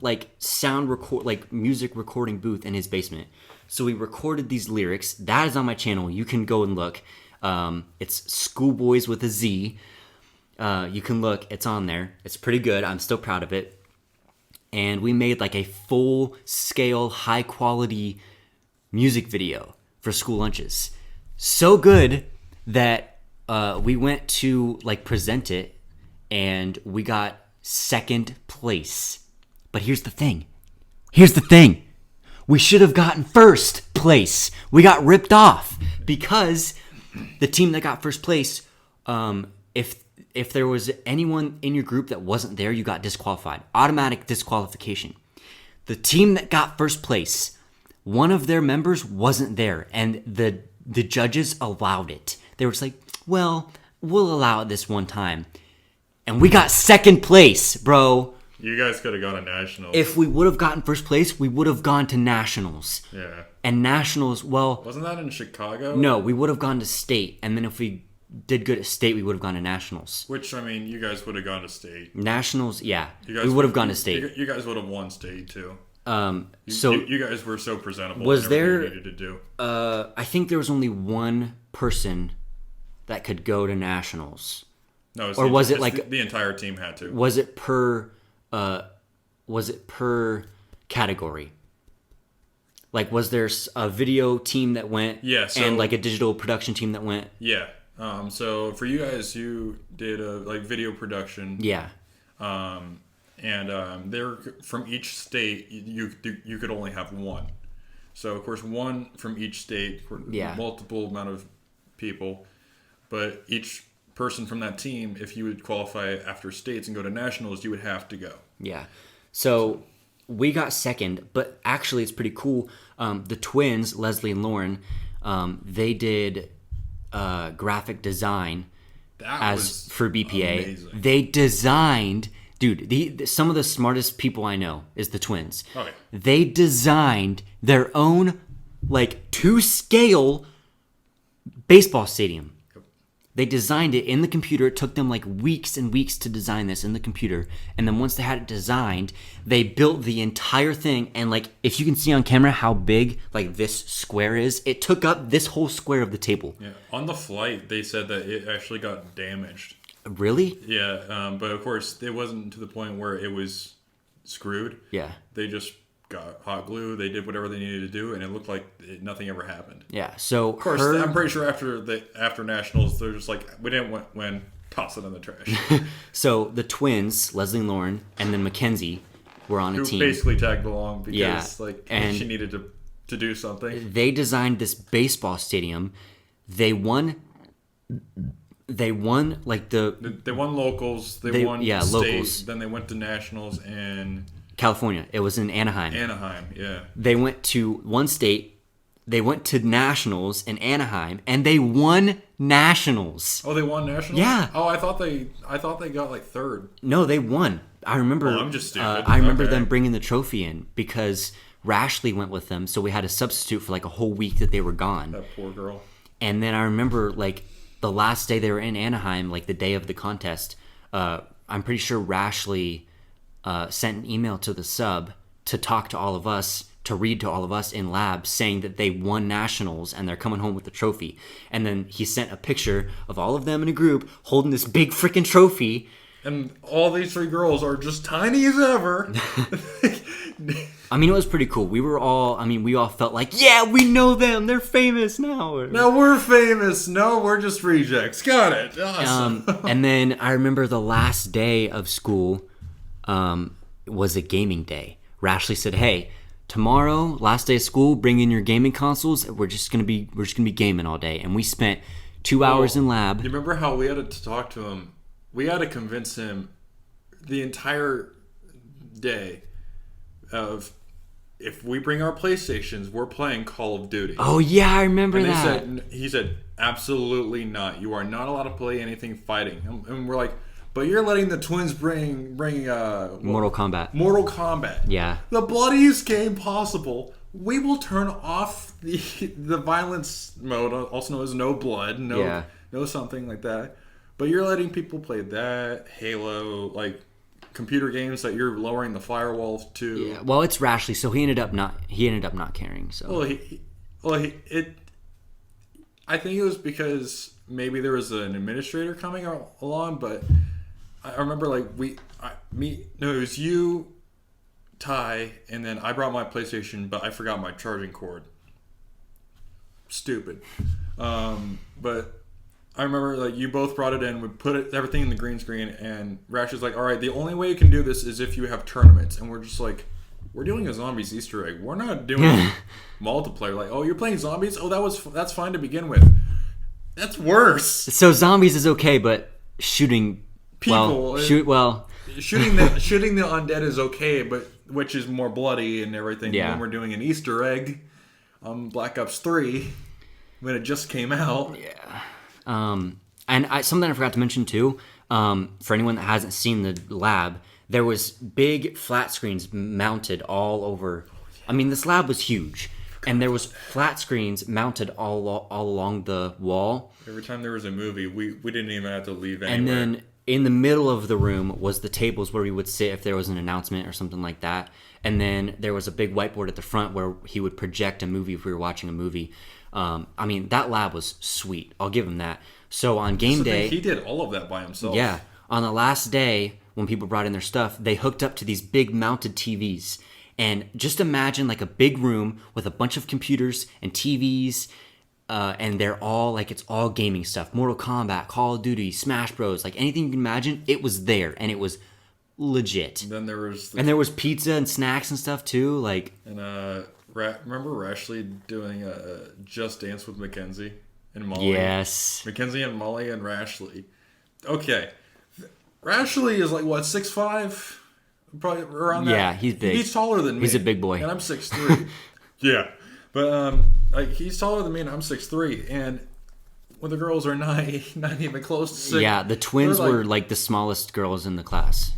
Speaker 1: music recording booth in his basement. So we recorded these lyrics. That is on my channel. You can go and look. It's Schoolboys with a Z. You can look, it's on there. It's pretty good. I'm still proud of it. And we made like a full scale, high quality music video for school lunches. So good that we went to like present it, and we got second place. But here's the thing. We should have gotten first place. We got ripped off because the team that got first place, if there was anyone in your group that wasn't there, you got disqualified. Automatic disqualification. The team that got first place, one of their members wasn't there, and the judges allowed it. They were just like, well, we'll allow it this one time. And we got second place, bro.
Speaker 2: You guys could have gone to nationals.
Speaker 1: If we would have gotten first place, we would have gone to nationals.
Speaker 2: Yeah.
Speaker 1: And nationals, well...
Speaker 2: Wasn't that in Chicago?
Speaker 1: No, we would have gone to state. And then if we did good at state, we would have gone to nationals.
Speaker 2: Which, I mean, you guys would have gone to state.
Speaker 1: Nationals, yeah. We would have gone to state.
Speaker 2: You guys would have won state, too.
Speaker 1: You
Speaker 2: guys were so presentable.
Speaker 1: Was there...
Speaker 2: You needed to do.
Speaker 1: I think there was only one person that could go to nationals.
Speaker 2: No,
Speaker 1: or was it like...
Speaker 2: The entire team had to.
Speaker 1: Was it per category? Like, was there a video team that went?
Speaker 2: Yeah.
Speaker 1: And like a digital production team that went?
Speaker 2: Yeah. So for you guys, you did video production.
Speaker 1: Yeah.
Speaker 2: They're from each state. You could only have one. So of course, one from each state.
Speaker 1: Yeah.
Speaker 2: Multiple amount of people, but each person from that team, if you would qualify after states and go to nationals, you would have to go.
Speaker 1: Yeah. So we got second, but actually it's pretty cool. The twins, Leslie and Lauren, they did graphic design for BPA.
Speaker 2: Amazing.
Speaker 1: They designed, dude, some of the smartest people I know is the twins.
Speaker 2: Okay.
Speaker 1: They designed their own to scale baseball stadium. They designed it in the computer. It took them weeks and weeks to design this in the computer. And then once they had it designed, they built the entire thing. And if you can see on camera how big this square is, it took up this whole square of the table.
Speaker 2: Yeah. On the flight, they said that it actually got damaged.
Speaker 1: Really?
Speaker 2: Yeah. But of course, it wasn't to the point where it was screwed.
Speaker 1: Yeah.
Speaker 2: They just got hot glue. They did whatever they needed to do, and it looked like nothing ever happened.
Speaker 1: Yeah. So
Speaker 2: of course, I'm pretty sure after nationals, they're just like, we didn't win. Toss it in the trash.
Speaker 1: So the twins, Leslie and Lauren, and then Mackenzie were on a team.
Speaker 2: Who basically tagged along because
Speaker 1: and
Speaker 2: she needed to do something.
Speaker 1: They designed this baseball stadium. They won. They won
Speaker 2: They won locals. They won state.
Speaker 1: Locals.
Speaker 2: Then they went to nationals in
Speaker 1: California. It was in Anaheim.
Speaker 2: Anaheim, yeah.
Speaker 1: They went to one state, they went to nationals in Anaheim, and they won nationals.
Speaker 2: Oh, they won nationals?
Speaker 1: Yeah.
Speaker 2: Oh, I thought they got like third.
Speaker 1: No, they won. I remember.
Speaker 2: Oh, I'm just stupid.
Speaker 1: I remember
Speaker 2: Okay.
Speaker 1: them bringing the trophy in because Rashley went with them, so we had a substitute for like a whole week that they were gone.
Speaker 2: That poor girl.
Speaker 1: And then I remember like the last day they were in Anaheim, like the day of the contest. I'm pretty sure Rashley sent an email to the sub to talk to all of us, to read to all of us in lab, saying that they won nationals and they're coming home with the trophy. And then he sent a picture of all of them in a group holding this big freaking trophy.
Speaker 2: And all these 3 girls are just tiny as ever.
Speaker 1: I mean, it was pretty cool. We all felt like, yeah, we know them. They're famous now.
Speaker 2: Now we're famous. No, we're just rejects. Got it. Awesome.
Speaker 1: And then I remember the last day of school was a gaming day. Rashley said, "Hey, tomorrow, last day of school, bring in your gaming consoles. We're just gonna be gaming all day." And we spent 2 hours in lab.
Speaker 2: You remember how we had to talk to him? We had to convince him the entire day of if we bring our PlayStations, we're playing Call of Duty.
Speaker 1: Oh yeah, I remember
Speaker 2: And
Speaker 1: that.
Speaker 2: he said, absolutely not. You are not allowed to play anything fighting. And we're like, but you're letting the twins bring
Speaker 1: Mortal Kombat.
Speaker 2: Mortal Kombat.
Speaker 1: Yeah.
Speaker 2: The bloodiest game possible. We will turn off the violence mode, also known as no blood, no something like that. But you're letting people play that, Halo, like computer games that you're lowering the firewall to.
Speaker 1: Yeah. Well, it's Rashley, so he ended up not caring. So.
Speaker 2: I think it was because maybe there was an administrator coming along, but I remember like it was you, Ty, and then I brought my PlayStation, but I forgot my charging cord. Stupid. But I remember like you both brought it in, we put everything in the green screen, and Rash is like, all right, the only way you can do this is if you have tournaments. And we're just like, we're doing a zombies Easter egg. We're not doing multiplayer. Like, oh, you're playing zombies? Oh, that's fine to begin with. That's worse.
Speaker 1: So zombies is okay, but shooting
Speaker 2: people,
Speaker 1: shooting
Speaker 2: the undead is okay, but which is more bloody and everything.
Speaker 1: Yeah.
Speaker 2: When we're doing an Easter egg on Black Ops 3 when it just came out.
Speaker 1: Yeah. And something I forgot to mention too, for anyone that hasn't seen the lab, there was big flat screens mounted all over. I mean, this lab was huge, and there was flat screens mounted all along the wall.
Speaker 2: Every time there was a movie, we didn't even have to leave anywhere.
Speaker 1: And then in the middle of the room was the tables where we would sit if there was an announcement or something like that. And then there was a big whiteboard at the front where he would project a movie if we were watching a movie. I mean, that lab was sweet. I'll give him that. So on game day...
Speaker 2: He did all of that by himself.
Speaker 1: Yeah. On the last day, when people brought in their stuff, they hooked up to these big mounted TVs. And just imagine like a big room with a bunch of computers and TVs, and they're all like, it's all gaming stuff. Mortal Kombat, Call of Duty, Smash Bros. Like anything you can imagine, it was there, and it was legit.
Speaker 2: And then there was...
Speaker 1: there was pizza and snacks and stuff too. Like...
Speaker 2: And remember Rashley doing Just Dance with Mackenzie and Molly?
Speaker 1: Yes.
Speaker 2: Mackenzie and Molly and Rashley. Okay. Rashley is like, what, 6'5"? Probably around that.
Speaker 1: Yeah, he's big.
Speaker 2: He's taller than me.
Speaker 1: He's a big boy.
Speaker 2: And I'm 6'3". Yeah. But like he's taller than me and I'm 6'3". And when the girls are not even close to 6.
Speaker 1: Yeah, the twins were like the smallest girls in the class.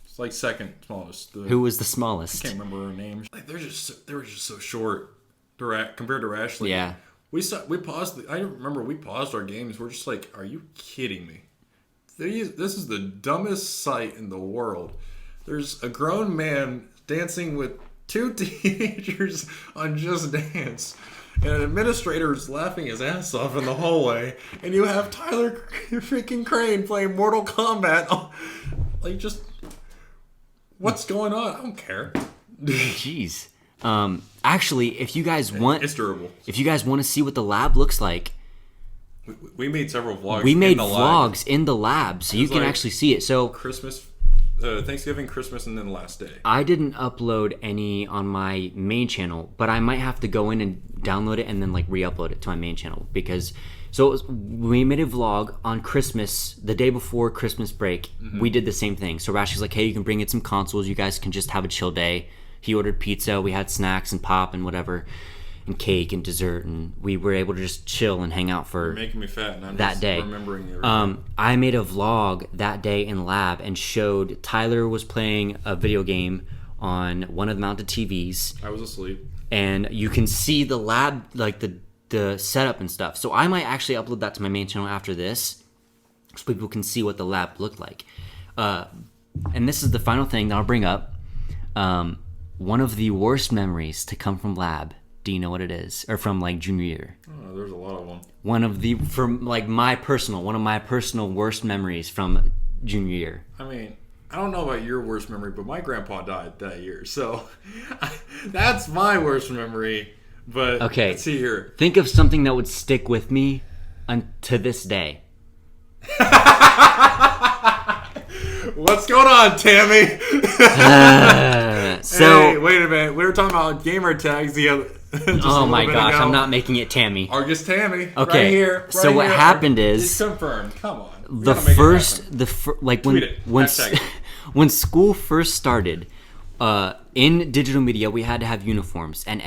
Speaker 2: It's like second smallest.
Speaker 1: Who was the smallest?
Speaker 2: I can't remember her name. Like they were just so short compared to Rashley.
Speaker 1: Yeah.
Speaker 2: We paused. I remember we paused our games. We're just like, are you kidding me? This is the dumbest sight in the world. There's a grown man dancing with 2 teenagers on Just Dance, and an administrator is laughing his ass off in the hallway, and you have Tyler freaking Crane playing Mortal Kombat. Like, just what's going on? I don't care.
Speaker 1: Jeez. Actually, if you guys want,
Speaker 2: it's durable.
Speaker 1: If you guys want to see what the lab looks like,
Speaker 2: we made several vlogs.
Speaker 1: We made vlogs in the lab, so you can actually see it. So
Speaker 2: Christmas, Thanksgiving, Christmas, and then the last day.
Speaker 1: I didn't upload any on my main channel, but I might have to go in and download it and then like re-upload it to my main channel because we made a vlog on Christmas, the day before Christmas break. Mm-hmm. We did the same thing. So Rashi's like, hey, you can bring in some consoles. You guys can just have a chill day. He ordered pizza. We had snacks and pop and whatever. and cake and dessert, and we were able to just chill and hang out for
Speaker 2: You're making me fat, and I'm
Speaker 1: that
Speaker 2: just
Speaker 1: day.
Speaker 2: remembering you.
Speaker 1: I made a vlog that day in lab and showed Tyler was playing a video game on one of the mounted TVs.
Speaker 2: I was asleep.
Speaker 1: And you can see the lab, like the setup and stuff. So I might actually upload that to my main channel after this, so people can see what the lab looked like. And this is the final thing that I'll bring up. One of the worst memories to come from lab. Do you know what it is? Or from like junior year?
Speaker 2: Oh, there's a lot of them.
Speaker 1: One of my personal worst memories from junior year.
Speaker 2: I mean, I don't know about your worst memory, but my grandpa died that year, so that's my worst memory. But
Speaker 1: Okay,
Speaker 2: let's see here.
Speaker 1: Think of something that would stick with me to this day.
Speaker 2: What's going on, Tammy? Hey, wait a minute. We were talking about gamer tags the other.
Speaker 1: Oh my gosh, I'm not making it Tammy.
Speaker 2: Argus Tammy.
Speaker 1: Okay,
Speaker 2: right here.
Speaker 1: so what happened is
Speaker 2: it's confirmed. Come on.
Speaker 1: When school first started, in digital media we had to have uniforms, and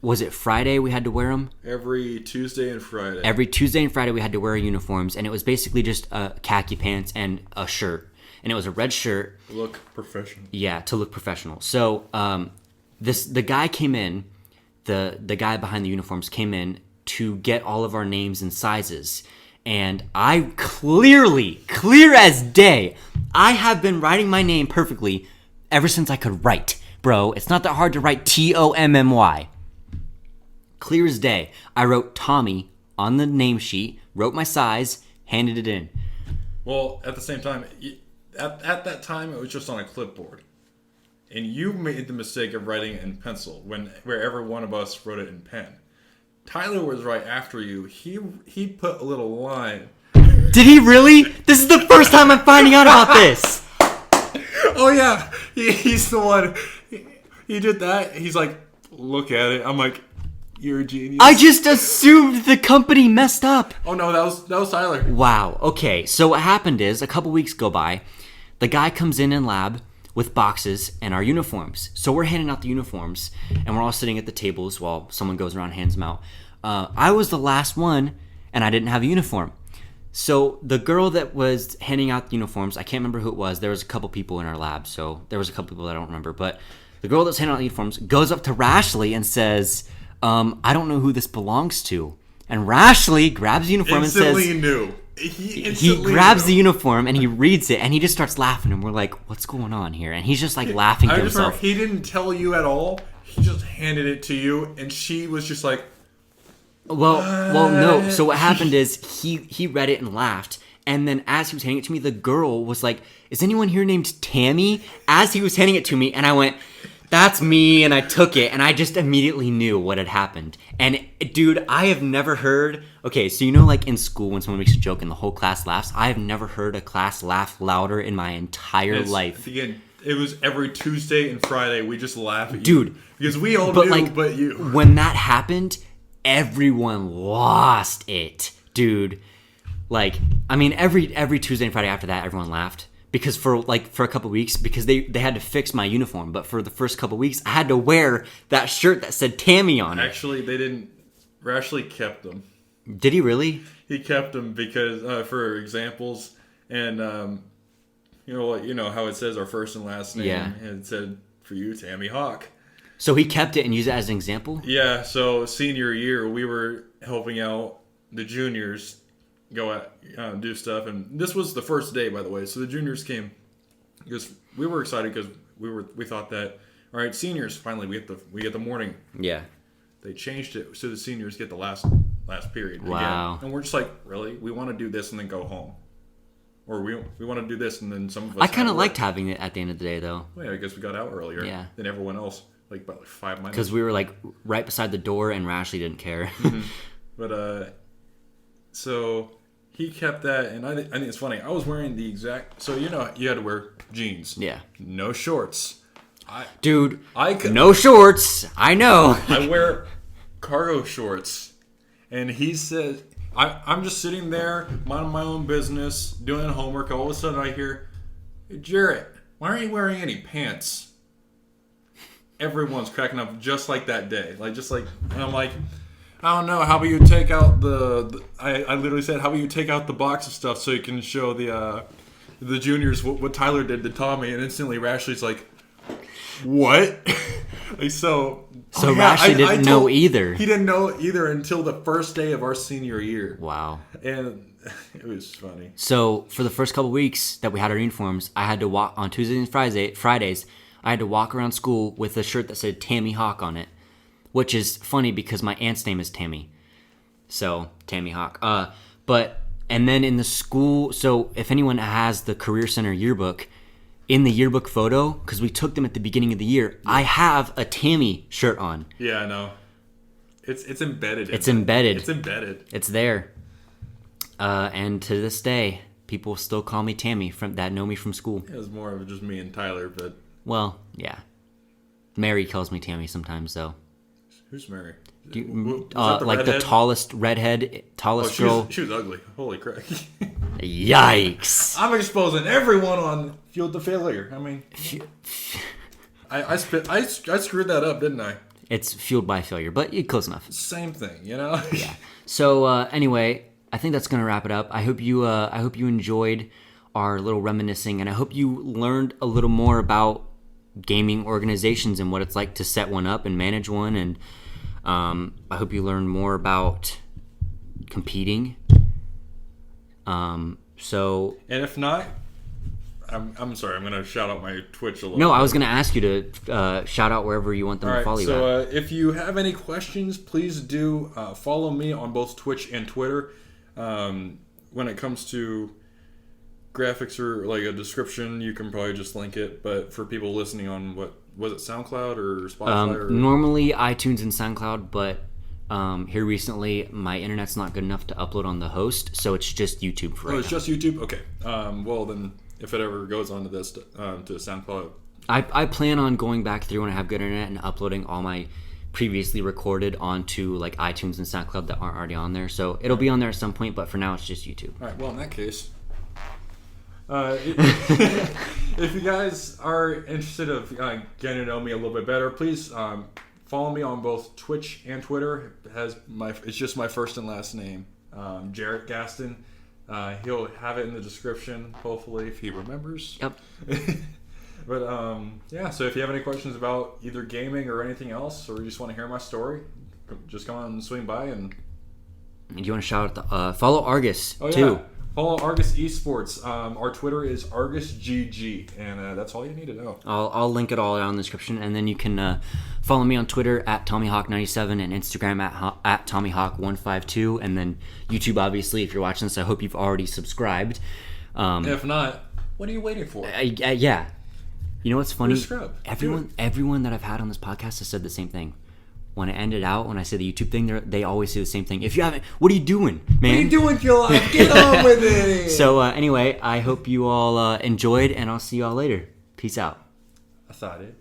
Speaker 1: was it Friday we had to wear them?
Speaker 2: Every Tuesday and Friday.
Speaker 1: Every Tuesday and Friday we had to wear uniforms, and it was basically just khaki pants and a shirt. And it was a red shirt.
Speaker 2: Look professional.
Speaker 1: Yeah, to look professional. So the guy came in, the guy behind the uniforms came in to get all of our names and sizes. And I clear as day, I have been writing my name perfectly ever since I could write. Bro, it's not that hard to write Tommy. Clear as day. I wrote Tommy on the name sheet, wrote my size, handed it in.
Speaker 2: Well, at the same time, at that time, it was just on a clipboard. And you made the mistake of writing it in pencil where every one of us wrote it in pen. Tyler was right after you. He put a little line.
Speaker 1: Did he really? This is the first time I'm finding out about this.
Speaker 2: Oh, yeah. He's the one. He did that. He's like, look at it. I'm like, you're a genius.
Speaker 1: I just assumed the company messed up.
Speaker 2: Oh, no, that was Tyler.
Speaker 1: Wow. Okay. So what happened is a couple weeks go by. The guy comes in lab with boxes and our uniforms. So we're handing out the uniforms, and we're all sitting at the tables while someone goes around and hands them out. I was the last one, and I didn't have a uniform. So the girl that was handing out the uniforms, I can't remember who it was. There was a couple people in our lab, so there was a couple people that I don't remember. But the girl that's handing out the uniforms goes up to Rashley and says, I don't know who this belongs to. And Rashley grabs the uniform and says... He grabs the uniform and he reads it and he just starts laughing, and we're like, what's going on here? And he's just like laughing to himself.
Speaker 2: He didn't tell you at all. He just handed it to you, and she was just like,
Speaker 1: well, no. So what happened is he read it and laughed, and then as he was handing it to me, the girl was like, is anyone here named Tammy? As he was handing it to me, and I went, that's me, and I took it, and I just immediately knew what had happened. And dude, I have never heard... Okay, so you know, like in school when someone makes a joke and the whole class laughs? I have never heard a class laugh louder in my entire life.
Speaker 2: Again, it was every Tuesday and Friday. We just laugh at you.
Speaker 1: Dude.
Speaker 2: Because we all knew, but you.
Speaker 1: When that happened, everyone lost it. Dude. Like, I mean, every Tuesday and Friday after that, everyone laughed. Because for a couple weeks, because they had to fix my uniform. But for the first couple weeks, I had to wear that shirt that said Tammy on it.
Speaker 2: Actually, they didn't. Rashley kept them.
Speaker 1: Did he really?
Speaker 2: He kept them because for examples, and you know how it says our first and last name.
Speaker 1: Yeah.
Speaker 2: And it said for you, Tammy Hawk.
Speaker 1: So he kept it and used it as an example?
Speaker 2: Yeah. So senior year, we were helping out the juniors go out do stuff, and this was the first day, by the way. So the juniors came because we were excited because we thought that, all right, seniors finally we get the morning.
Speaker 1: Yeah.
Speaker 2: They changed it so the seniors get the last period.
Speaker 1: Wow.
Speaker 2: Again. And we're just like, really? We want to do this and then go home. Or we want to do this and then some of us...
Speaker 1: I kind of liked having it at the end of the day, though.
Speaker 2: Well, yeah, I guess we got out earlier than everyone else. Like, about 5 minutes.
Speaker 1: Because we were, like, right beside the door and Rashley didn't care.
Speaker 2: Mm-hmm. But, so he kept that. And I think it's funny. I was wearing the exact... So, you know, you had to wear jeans.
Speaker 1: Yeah.
Speaker 2: No shorts.
Speaker 1: No shorts. I know.
Speaker 2: I wear cargo shorts. And he said, I'm just sitting there, minding my own business, doing homework. All of a sudden I hear, hey, Jaret, why aren't you wearing any pants? everyone's cracking up just like that day. And I'm like, I don't know. How about you take out I literally said, how about you take out the box of stuff so you can show the juniors what Tyler did to Tommy, and instantly Rashley's like, what? So
Speaker 1: Rashley didn't know either.
Speaker 2: He didn't know either until the first day of our senior year.
Speaker 1: Wow.
Speaker 2: And it was funny.
Speaker 1: So for the first couple weeks that we had our uniforms, I had to walk on Tuesdays and Fridays. I had to walk around school with a shirt that said Tammy Hawk on it, which is funny because my aunt's name is Tammy. So Tammy Hawk. And then in the school, so if anyone has the Career Center yearbook, in the yearbook photo, because we took them at the beginning of the year, I have a Tammy shirt on.
Speaker 2: Yeah, I know. It's embedded.
Speaker 1: It's embedded.
Speaker 2: It's embedded.
Speaker 1: It's there. And to this day, people still call me Tammy that know me from school.
Speaker 2: It was more of just me and Tyler, but...
Speaker 1: Well, yeah. Mary calls me Tammy sometimes, though.
Speaker 2: Who's Mary?
Speaker 1: The tallest redhead, tallest girl.
Speaker 2: She was ugly. Holy crap.
Speaker 1: Yikes.
Speaker 2: I'm exposing everyone on Fueled to Failure. I mean... I screwed that up, didn't I?
Speaker 1: It's Fueled by Failure, but close enough.
Speaker 2: Same thing, you know?
Speaker 1: Yeah. So, anyway... I think that's going to wrap it up. I hope you enjoyed our little reminiscing, and I hope you learned a little more about gaming organizations and what it's like to set one up and manage one. And I hope you learned more about competing. And
Speaker 2: if not, I'm sorry. I'm going to shout out my Twitch a little.
Speaker 1: No, I was going to ask you to shout out wherever you want them to follow you.
Speaker 2: So if you have any questions, please do follow me on both Twitch and Twitter. When it comes to graphics or like a description, you can probably just link it. But for people listening on what was it, SoundCloud or Spotify?
Speaker 1: Normally iTunes and SoundCloud, but here recently my internet's not good enough to upload on the host, so it's just YouTube for right now.
Speaker 2: It's just YouTube. Okay. Well then, if it ever goes onto this to SoundCloud,
Speaker 1: I plan on going back through when I have good internet and uploading all my previously recorded onto like iTunes and SoundCloud that aren't already on there. So it'll be on there at some point, but for now it's just YouTube.
Speaker 2: All right. Well, in that case, if you guys are interested of getting to know me a little bit better, please follow me on both Twitch and Twitter. It's just my first and last name, Jaret Gaston. He'll have it in the description, hopefully, if he remembers.
Speaker 1: Yep.
Speaker 2: But so if you have any questions about either gaming or anything else, or you just want to hear my story, just come on and swing by. And
Speaker 1: do you want to shout out follow Argus too?
Speaker 2: Yeah. Follow Argus Esports. Our Twitter is ArgusGG, and that's all you need to know.
Speaker 1: I'll link it all down in the description, and then you can follow me on Twitter at TommyHawk97 and Instagram at TommyHawk152, and then YouTube, obviously, if you're watching this. I hope you've already subscribed.
Speaker 2: If not, what are you waiting for?
Speaker 1: Yeah. You know what's funny?
Speaker 2: Everyone
Speaker 1: that I've had on this podcast has said the same thing. When I ended out, when I say the YouTube thing, they always say the same thing. If you haven't, what are you doing, man?
Speaker 2: What are you doing with your life? Get on with it!
Speaker 1: So anyway, I hope you all enjoyed, and I'll see you all later. Peace out.
Speaker 2: I thought it.